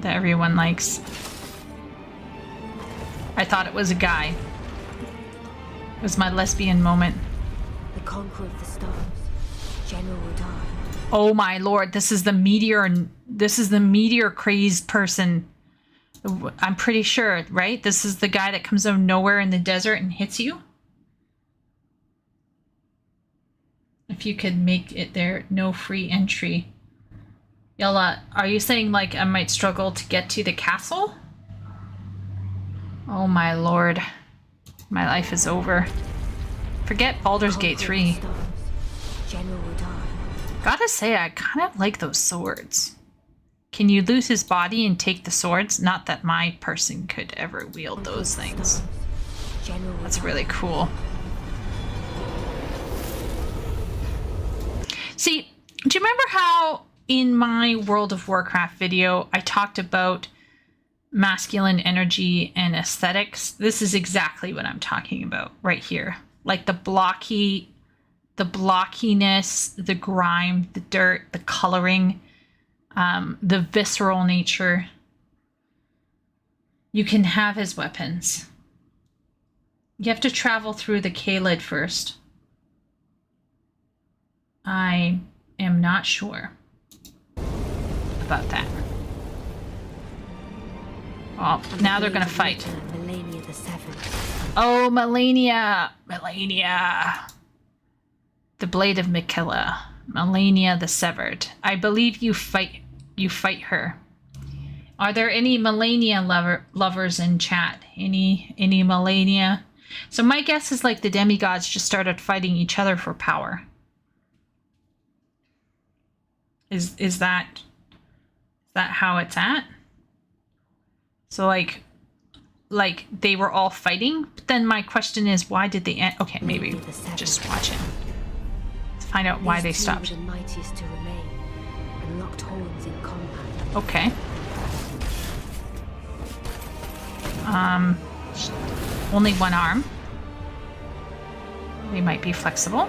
that everyone likes. I thought it was a guy. It was my lesbian moment. The conqueror of the stars, General Radar. Oh my lord, this is the meteor crazed person. I'm pretty sure, right? This is the guy that comes out of nowhere in the desert and hits you. If you could make it there, no free entry. Yella, are you saying like I might struggle to get to the castle? Oh my lord. My life is over. Forget Baldur's Gate 3. General Radar. Gotta say, I kind of like those swords. Can you lose his body and take the swords? Not that my person could ever wield those things. That's really cool. See, do you remember how in my World of Warcraft video I talked about masculine energy and aesthetics? This is exactly what I'm talking about right here. Like the blockiness, the grime, the dirt, the coloring, the visceral nature. You can have his weapons. You have to travel through the Caelid first. I am not sure about that. Oh, now they're gonna fight. Melania the Seventh. Oh, Melania! Melania! The Blade of Mikilla. Melania the Severed. I believe you fight her. Are there any Melania lovers in chat? Any Melania? So my guess is like the demigods just started fighting each other for power. Is that how it's at? So like they were all fighting, but then my question is, why did they end? Okay, maybe just watch it. Let's find out why they stopped. The mightiest to remain, and locked horns in combat. Okay. Only one arm. They might be flexible.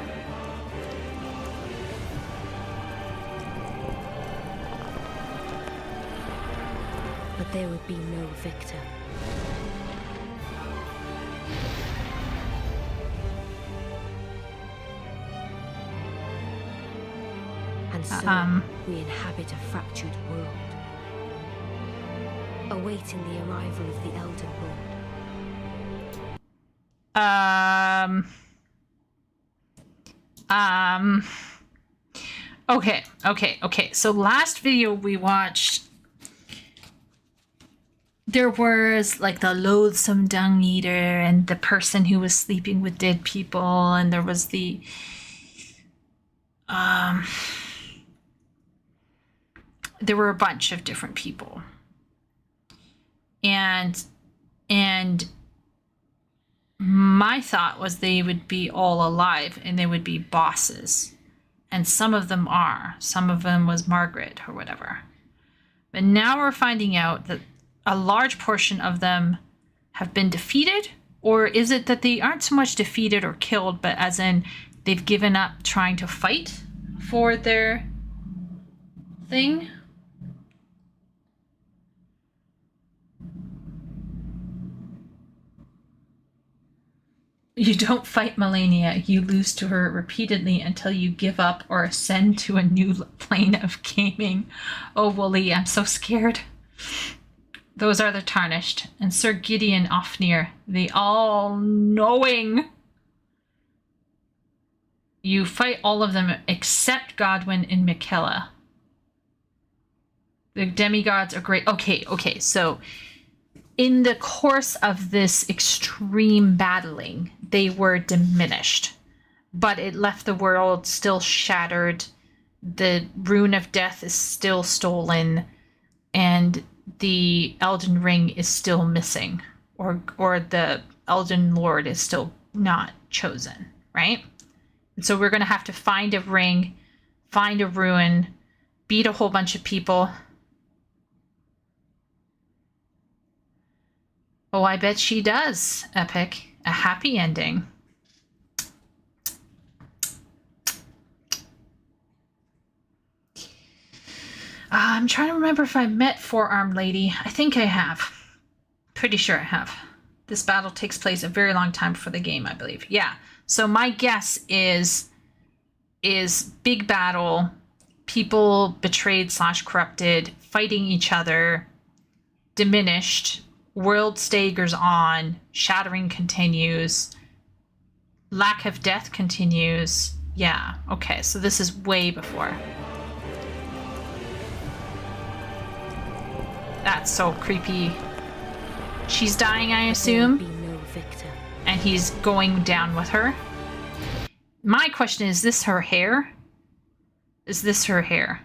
But there would be no victor. And so we inhabit a fractured world, awaiting the arrival of the Elden Lord. Okay. So last video we watched, there was like the loathsome dung eater and the person who was sleeping with dead people, and there was the there were a bunch of different people, and my thought was they would be all alive and they would be bosses, and some of them was Margaret or whatever, but now we're finding out that a large portion of them have been defeated. Or is it that they aren't so much defeated or killed, but as in they've given up trying to fight for their thing? You don't fight Melania. You lose to her repeatedly until you give up or ascend to a new plane of gaming. Oh, Wooly, I'm so scared. Those are the Tarnished, and Sir Gideon Ofnir, the all-knowing. You fight all of them except Godwyn and Mikilla. The demigods are great. Okay, so in the course of this extreme battling, they were diminished, but it left the world still shattered. The Rune of Death is still stolen, and the Elden Ring is still missing, or the Elden Lord is still not chosen, right? And so we're going to have to find a ring, find a ruin, beat a whole bunch of people. Oh, I bet she does, Epic. A happy ending. I'm trying to remember if I met Four-Armed Lady. I think I have. Pretty sure I have. This battle takes place a very long time before the game, I believe. Yeah. So my guess is big battle, people betrayed / corrupted, fighting each other, diminished, world staggers on, shattering continues, lack of death continues. Yeah, okay, so this is way before. That's so creepy. She's dying, I assume. And he's going down with her. My question is this her hair? Is this her hair?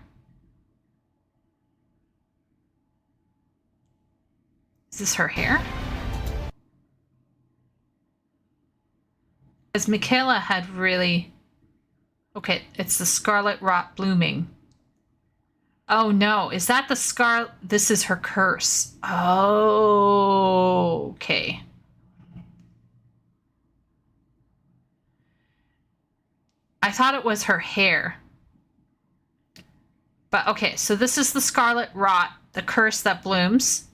Is this her hair? Because Michaela had really... Okay, it's the Scarlet Rot blooming. Oh no, is that the scar? This is her curse. Oh, okay. I thought it was her hair. But okay, so this is the Scarlet Rot, the curse that blooms.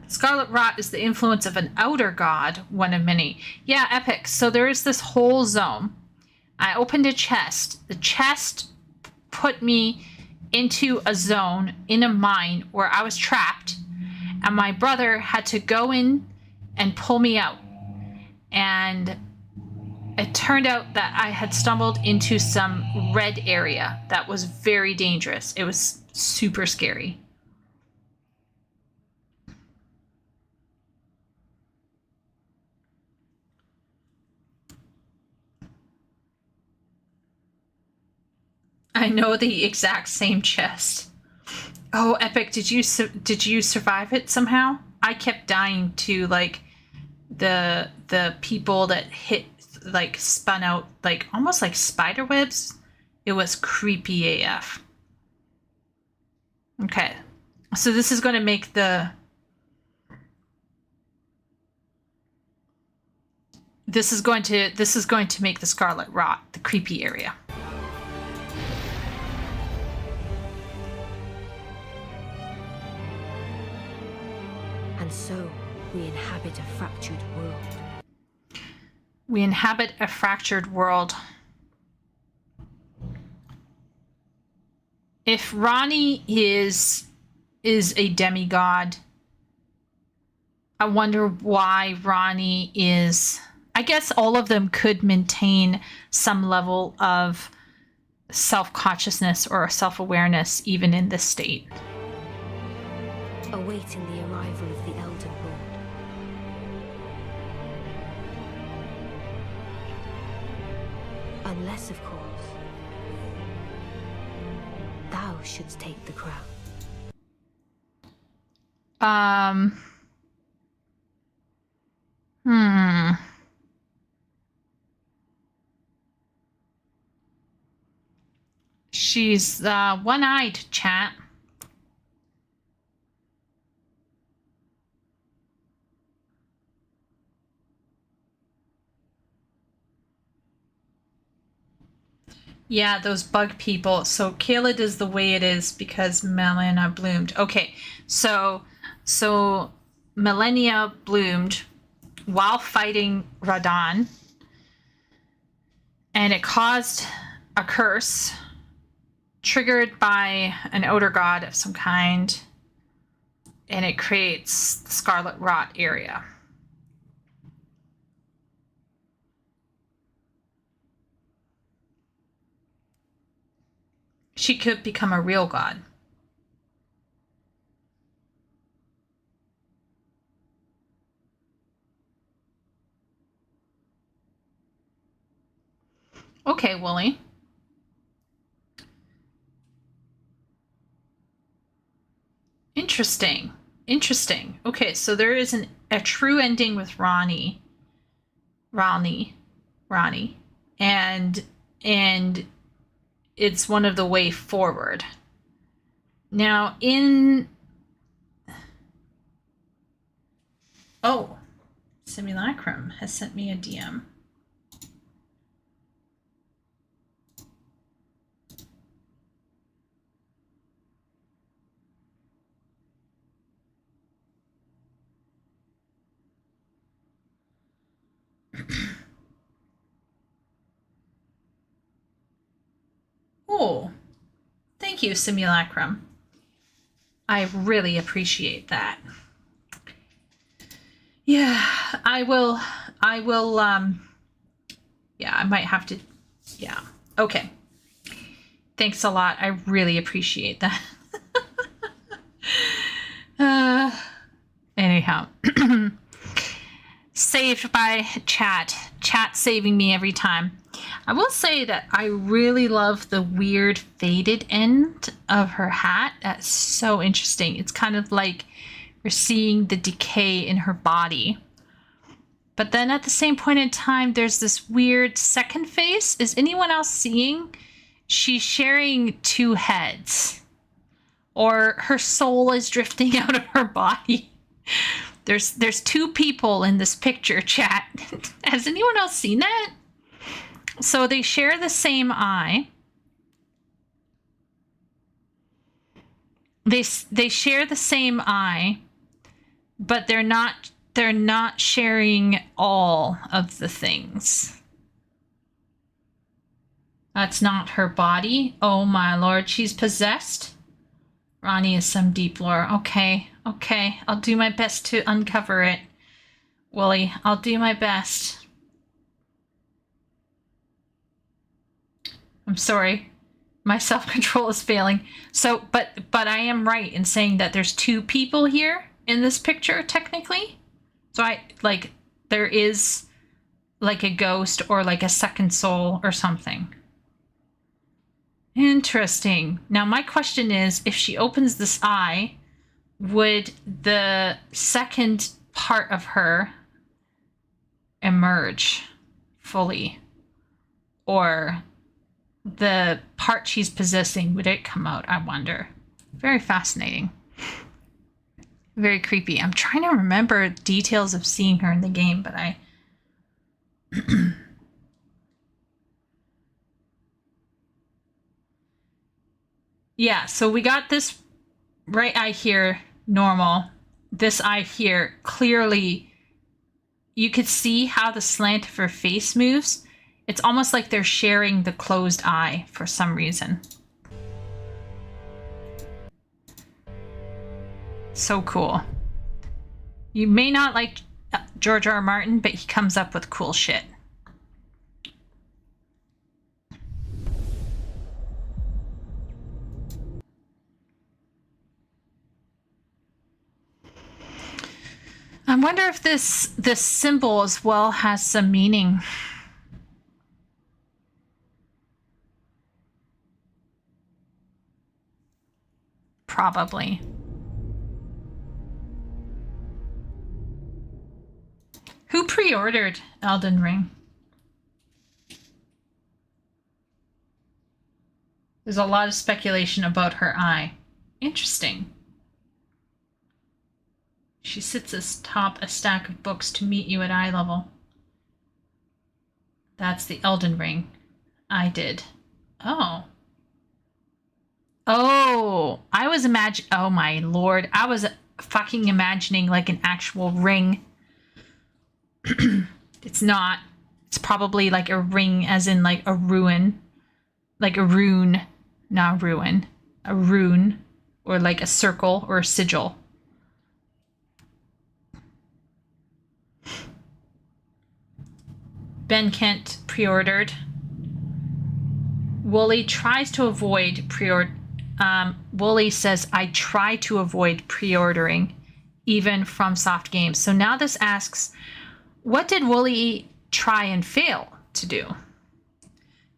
Scarlet Rot is the influence of an outer god, one of many. Yeah, Epic. So there is this whole zone. I opened a chest. The chest put me into a zone in a mine where I was trapped, and my brother had to go in and pull me out. And it turned out that I had stumbled into some red area that was very dangerous. It was super scary. I know the exact same chest. Oh, Epic, did you survive it somehow? I kept dying to like the people that hit, like spun out like almost like spider webs. It was creepy AF. Okay, so this is going to make the this is going to make the Scarlet Rot the creepy area. And so, we inhabit a fractured world. We inhabit a fractured world. If Ronnie is a demigod, I wonder why Ronnie is... I guess all of them could maintain some level of self-consciousness or self-awareness even in this state. Awaiting the arrival of the Elder Lord. Unless, of course, thou shouldst take the crown. She's one-eyed, chat. Yeah, those bug people. So Caelid is the way it is because Melania bloomed. Okay, so Melania bloomed while fighting Radahn, and it caused a curse triggered by an outer god of some kind, and it creates the Scarlet Rot area. She could become a real god. Okay, Wooly. Interesting. Interesting. Okay, so there is a true ending with Ronnie, and it's one of the way forward. Now Simulacrum has sent me a DM. Oh, thank you, Simulacrum. I really appreciate that. Yeah, I will, yeah, I might have to, yeah. Okay. Thanks a lot. I really appreciate that. Anyhow. Saved by chat. Chat saving me every time. I will say that I really love the weird faded end of her hat. That's so interesting. It's kind of like we're seeing the decay in her body. But then at the same point in time, there's this weird second face. Is anyone else seeing? She's sharing two heads. Or her soul is drifting out of her body. There's two people in this picture, chat. Has anyone else seen that? So they share the same eye. They share the same eye, but they're not sharing all of the things. That's not her body. Oh my lord, she's possessed. Ronnie is some deep lore. Okay, I'll do my best to uncover it. Wooly, I'll do my best. I'm sorry. My self-control is failing. So, but I am right in saying that there's two people here in this picture, technically. So there is like a ghost or like a second soul or something. Interesting. Now my question is, if she opens this eye, would the second part of her emerge fully? Or the part she's possessing, would it come out, I wonder? Very fascinating. Very creepy. I'm trying to remember details of seeing her in the game, but I... Yeah, so we got this right eye here, normal. This eye here, clearly, you could see how the slant of her face moves. It's almost like they're sharing the closed eye for some reason. So cool. You may not like George R. R. Martin, but he comes up with cool shit. I wonder if this symbol as well has some meaning. Probably. Who pre-ordered Elden Ring? There's a lot of speculation about her eye. Interesting. She sits atop a stack of books to meet you at eye level. That's the Elden Ring. I did. Oh. Oh, I was oh my lord. I was fucking imagining like an actual ring. It's not. It's probably like a ring as in like a ruin. Like a rune. Not ruin. A rune. Or like a circle or a sigil. Ben Kent pre-ordered. Wooly tries to avoid pre-order. Wooly says, I try to avoid pre-ordering, even from Soft Games. So now this asks, what did Wooly try and fail to do?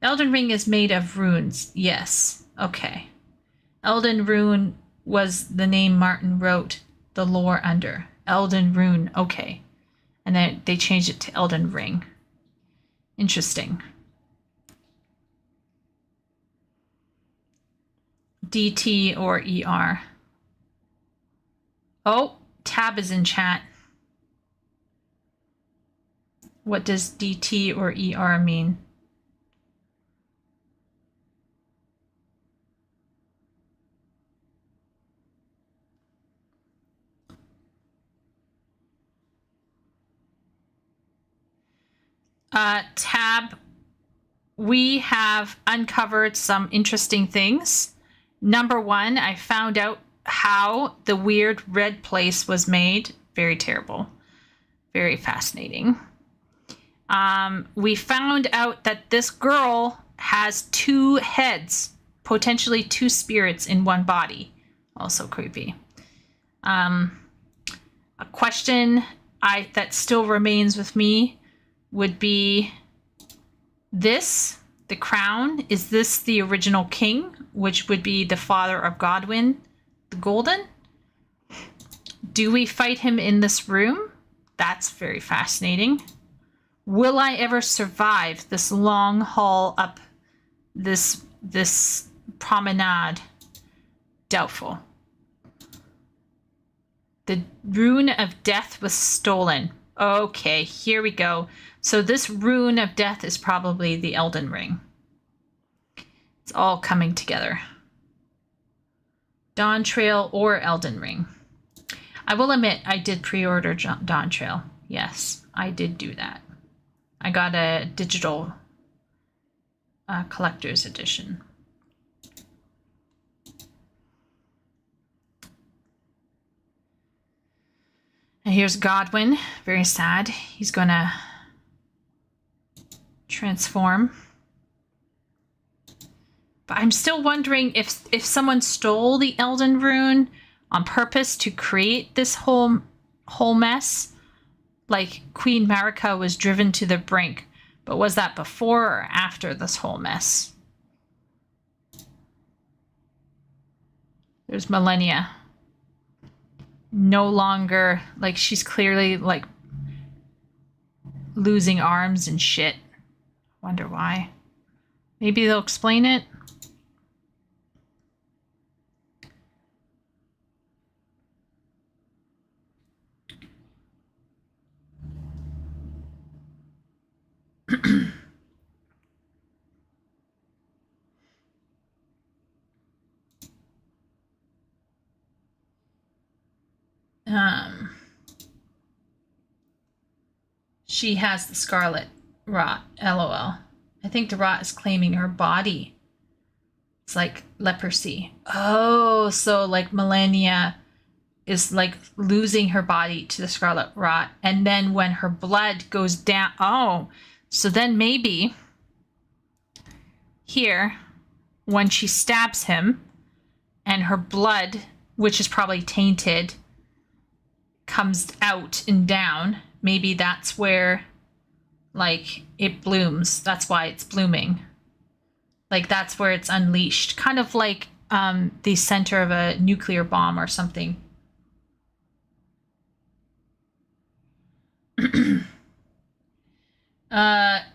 Elden Ring is made of runes. Yes. Okay. Elden Rune was the name Martin wrote the lore under? Elden Rune. Okay. And then they changed it to Elden Ring. Interesting. DT or ER. Oh, Tab is in chat. What does DT or ER mean? Tab, we have uncovered some interesting things. Number one, I found out how the weird red place was made. Very terrible. Very fascinating. We found out that this girl has 2 heads, potentially 2 spirits in one body. Also creepy. A question that still remains with me would be this, the crown. Is this the original king, which would be the father of Godwyn the Golden? Do we fight him in this room? That's very fascinating. Will I ever survive this long haul up this promenade? Doubtful. The rune of death was stolen. Okay, here we go. So this rune of death is probably the Elden Ring. It's all coming together. Dawn Trail or Elden Ring. I will admit I did pre-order Dawn Trail. Yes, I did do that. I got a digital collector's edition. And here's Godwyn, very sad. He's gonna transform. But I'm still wondering if someone stole the Elden Rune on purpose to create this whole mess. Like Queen Marika was driven to the brink, but was that before or after this whole mess? There's Malenia. No longer, like, she's clearly like losing arms and shit. Wonder why. Maybe they'll explain it. She has the scarlet rot, lol. I think the rot is claiming her body. It's like leprosy. Oh, so like Malenia is like losing her body to the scarlet rot, and then when her blood goes down, oh, so then maybe here, when she stabs him and her blood, which is probably tainted, comes out and down, maybe that's where like it blooms. That's why it's blooming. Like that's where it's unleashed. Kind of like the center of a nuclear bomb or something.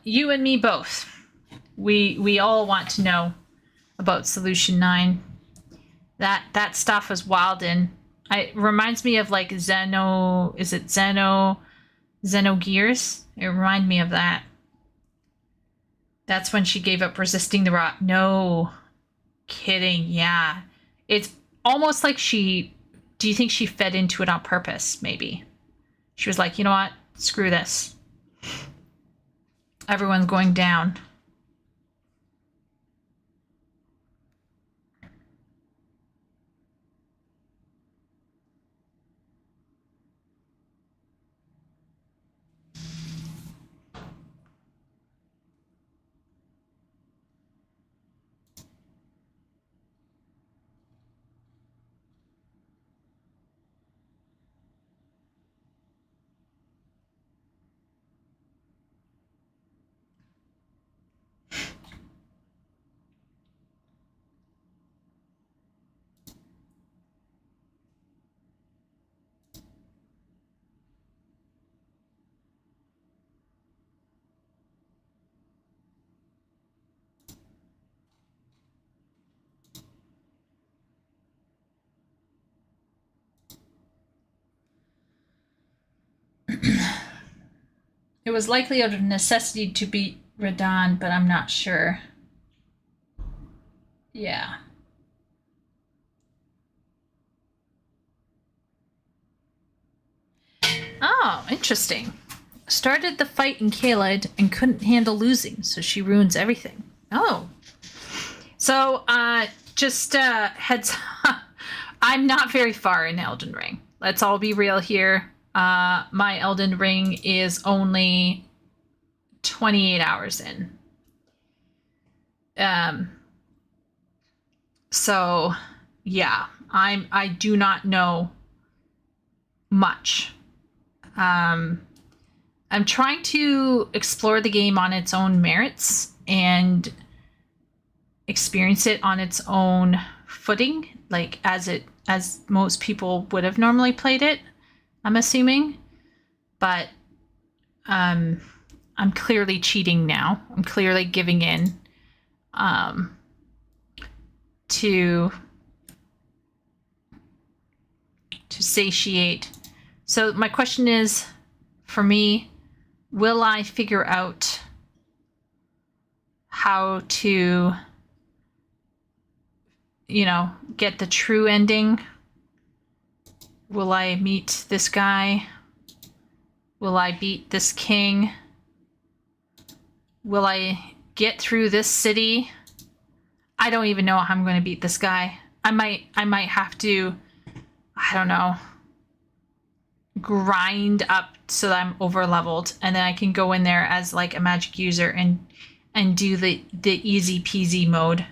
You and me both. We all want to know about Solution 9. That stuff was wild, and it reminds me of like Xeno. Is it Xenogears? It reminded me of that. That's when she gave up resisting the rot. No kidding. Yeah, it's almost like she. Do you think she fed into it on purpose? Maybe she was like, you know what? Screw this. Everyone's going down. It was likely out of necessity to beat Radahn, but I'm not sure. Yeah. Oh, interesting. Started the fight in Caelid and couldn't handle losing, so she ruins everything. Oh. So, just heads up. I'm not very far in Elden Ring. Let's all be real here. My Elden Ring is only 28 hours in. So, yeah, I do not know much. I'm trying to explore the game on its own merits and experience it on its own footing, like as most people would have normally played it, I'm assuming. But I'm clearly cheating now. I'm clearly giving in to satiate. So my question is, for me, will I figure out how to, get the true ending? Will I meet this guy? Will I beat this king? Will I get through this city? I don't even know how I'm going to beat this guy. I might have to, I don't know, grind up so that I'm over leveled, and then I can go in there as like a magic user and do the easy peasy mode.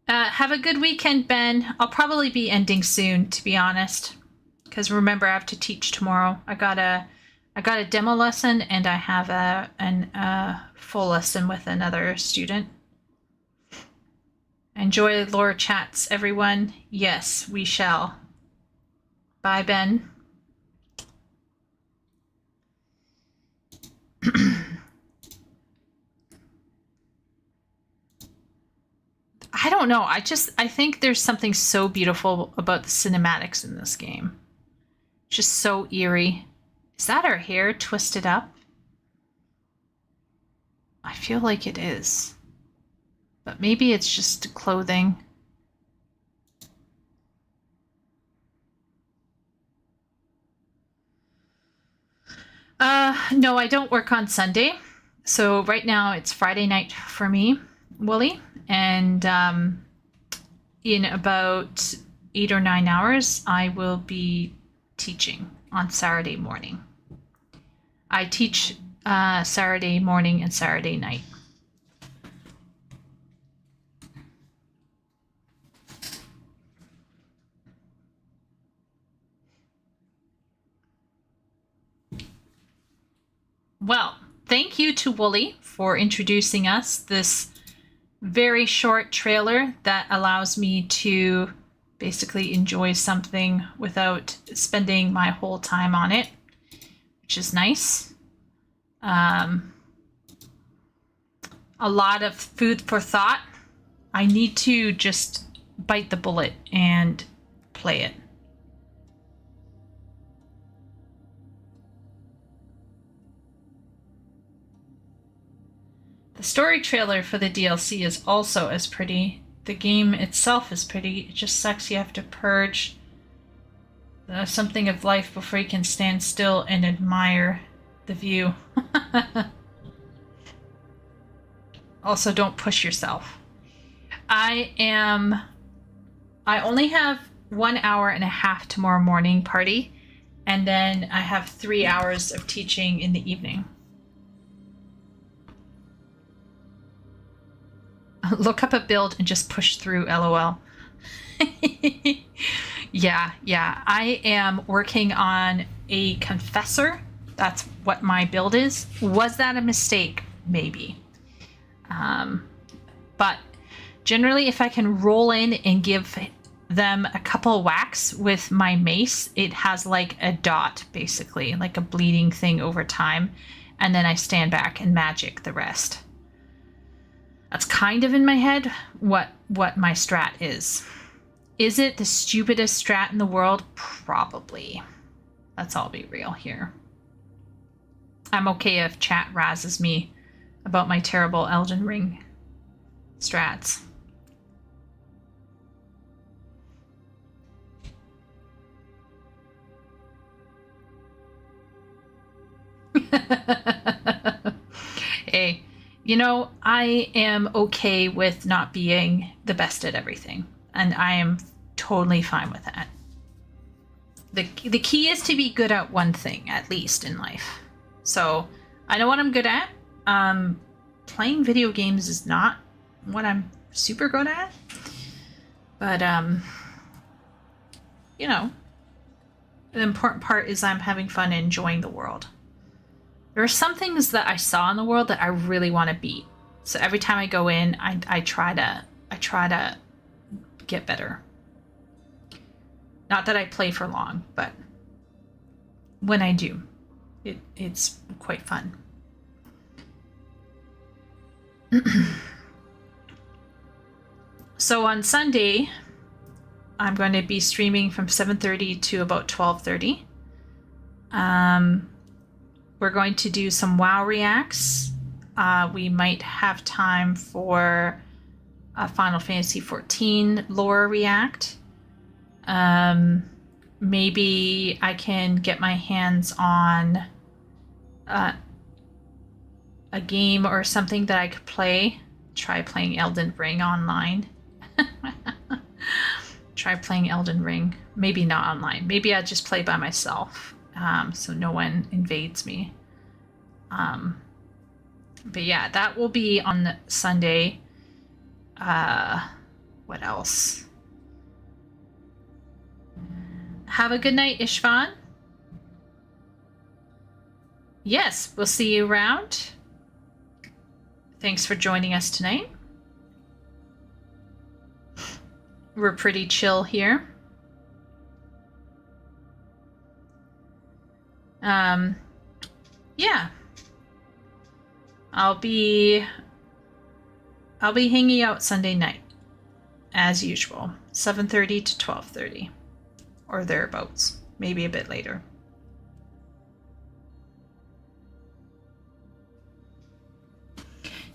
Have a good weekend, Ben. I'll probably be ending soon, to be honest, because remember I have to teach tomorrow. I got a demo lesson and I have a full lesson with another student. Enjoy lore chats, everyone. Yes, we shall. Bye, Ben. I don't know. I think there's something so beautiful about the cinematics in this game. Just so eerie. Is that her hair twisted up? I feel like it is. But maybe it's just clothing. No, I don't work on Sunday. So right now it's Friday night for me, Wooly. And in about 8 or 9 hours, I will be teaching on Saturday morning. I teach Saturday morning and Saturday night. Well, thank you to Wooly for introducing us this very short trailer that allows me to basically enjoy something without spending my whole time on it, which is nice. A lot of food for thought. I need to just bite the bullet and play it. The story trailer for the DLC is also as pretty. The game itself is pretty. It just sucks you have to purge something of life before you can stand still and admire the view. Also, don't push yourself. I only have 1 hour and a half tomorrow morning party, and then I have 3 hours of teaching in the evening. Look up a build and just push through, LOL. Yeah. I am working on a confessor. That's what my build is. Was that a mistake? Maybe. But generally, if I can roll in and give them a couple whacks with my mace, it has like a dot, basically, like a bleeding thing over time. And then I stand back and magic the rest. That's kind of in my head what my strat is. Is it the stupidest strat in the world? Probably. Let's all be real here. I'm okay if chat razzes me about my terrible Elden Ring strats. Hey, you know, I am okay with not being the best at everything, and I am totally fine with that. The key is to be good at one thing, at least in life. So I know what I'm good at. Playing video games is not what I'm super good at, but you know, the important part is I'm having fun and enjoying the world. There are some things that I saw in the world that I really want to beat. So every time I go in, I try to get better. Not that I play for long, but when I do, it's quite fun. So on Sunday, I'm going to be streaming from 7:30 to about 12:30. We're going to do some WoW reacts. We might have time for a Final Fantasy XIV lore react. Maybe I can get my hands on a game or something that I could play. Try playing Elden Ring online. Try playing Elden Ring. Maybe not online. Maybe I'll just play by myself. So no one invades me. But yeah, that will be on Sunday. What else? Have a good night, Ishvan. Yes, we'll see you around. Thanks for joining us tonight. We're pretty chill here. Yeah. I'll be hanging out Sunday night as usual, 7:30 to 12:30 or thereabouts, maybe a bit later.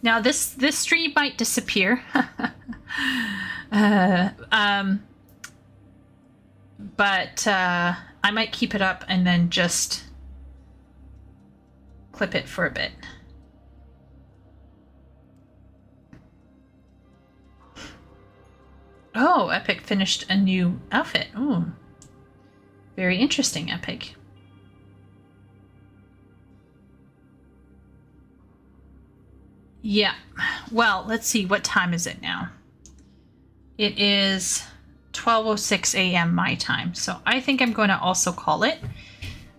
Now this stream might disappear. But I might keep it up and then just clip it for a bit. Oh, Epic finished a new outfit. Ooh. Very interesting, Epic. Yeah. Well, let's see. What time is it now? It is 12:06 a.m. my time. So I think I'm going to also call it.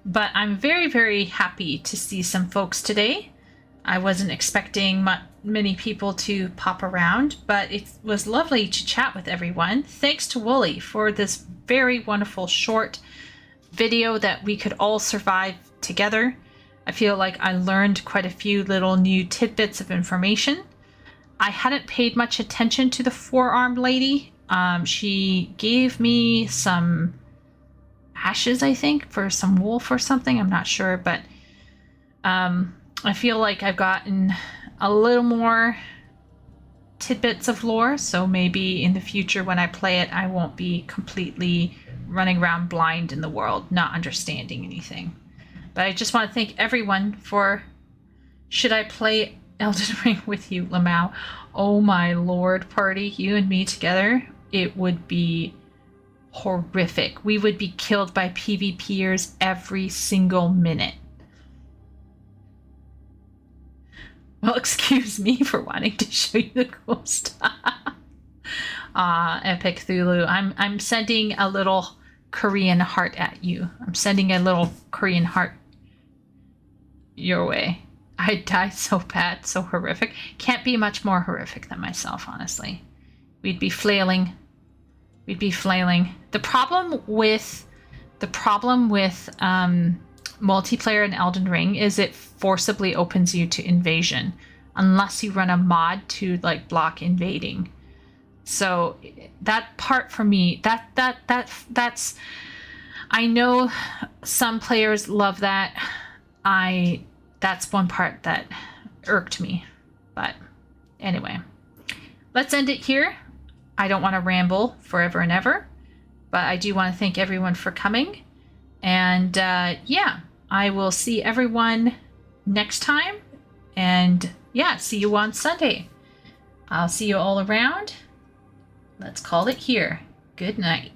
But I'm very, very happy to see some folks today. I wasn't expecting many people to pop around, but it was lovely to chat with everyone. Thanks to Wooly for this very wonderful short video that we could all survive together. I feel like I learned quite a few little new tidbits of information. I hadn't paid much attention to the four-armed lady. She gave me some ashes, I think, for some wolf or something. I'm not sure, but I feel like I've gotten a little more tidbits of lore, so maybe in the future when I play it, I won't be completely running around blind in the world, not understanding anything. But I just want to thank everyone for... Should I play Elden Ring with you, Lamau? Oh my lord, party, you and me together, it would be horrific. We would be killed by PvPers every single minute. Well, excuse me for wanting to show you the cool stuff. Epic Thulu. I'm sending a little Korean heart at you. I'm sending a little Korean heart your way. I died so bad, so horrific. Can't be much more horrific than myself, honestly. We'd be flailing. We'd be flailing. The problem with multiplayer in Elden Ring is it forcibly opens you to invasion unless you run a mod to like block invading. So that part for me, that's I know some players love that. That's one part that irked me. But anyway, let's end it here. I don't want to ramble forever and ever, but I do want to thank everyone for coming. And yeah, I will see everyone next time. And yeah, see you on Sunday. I'll see you all around. Let's call it here. Good night.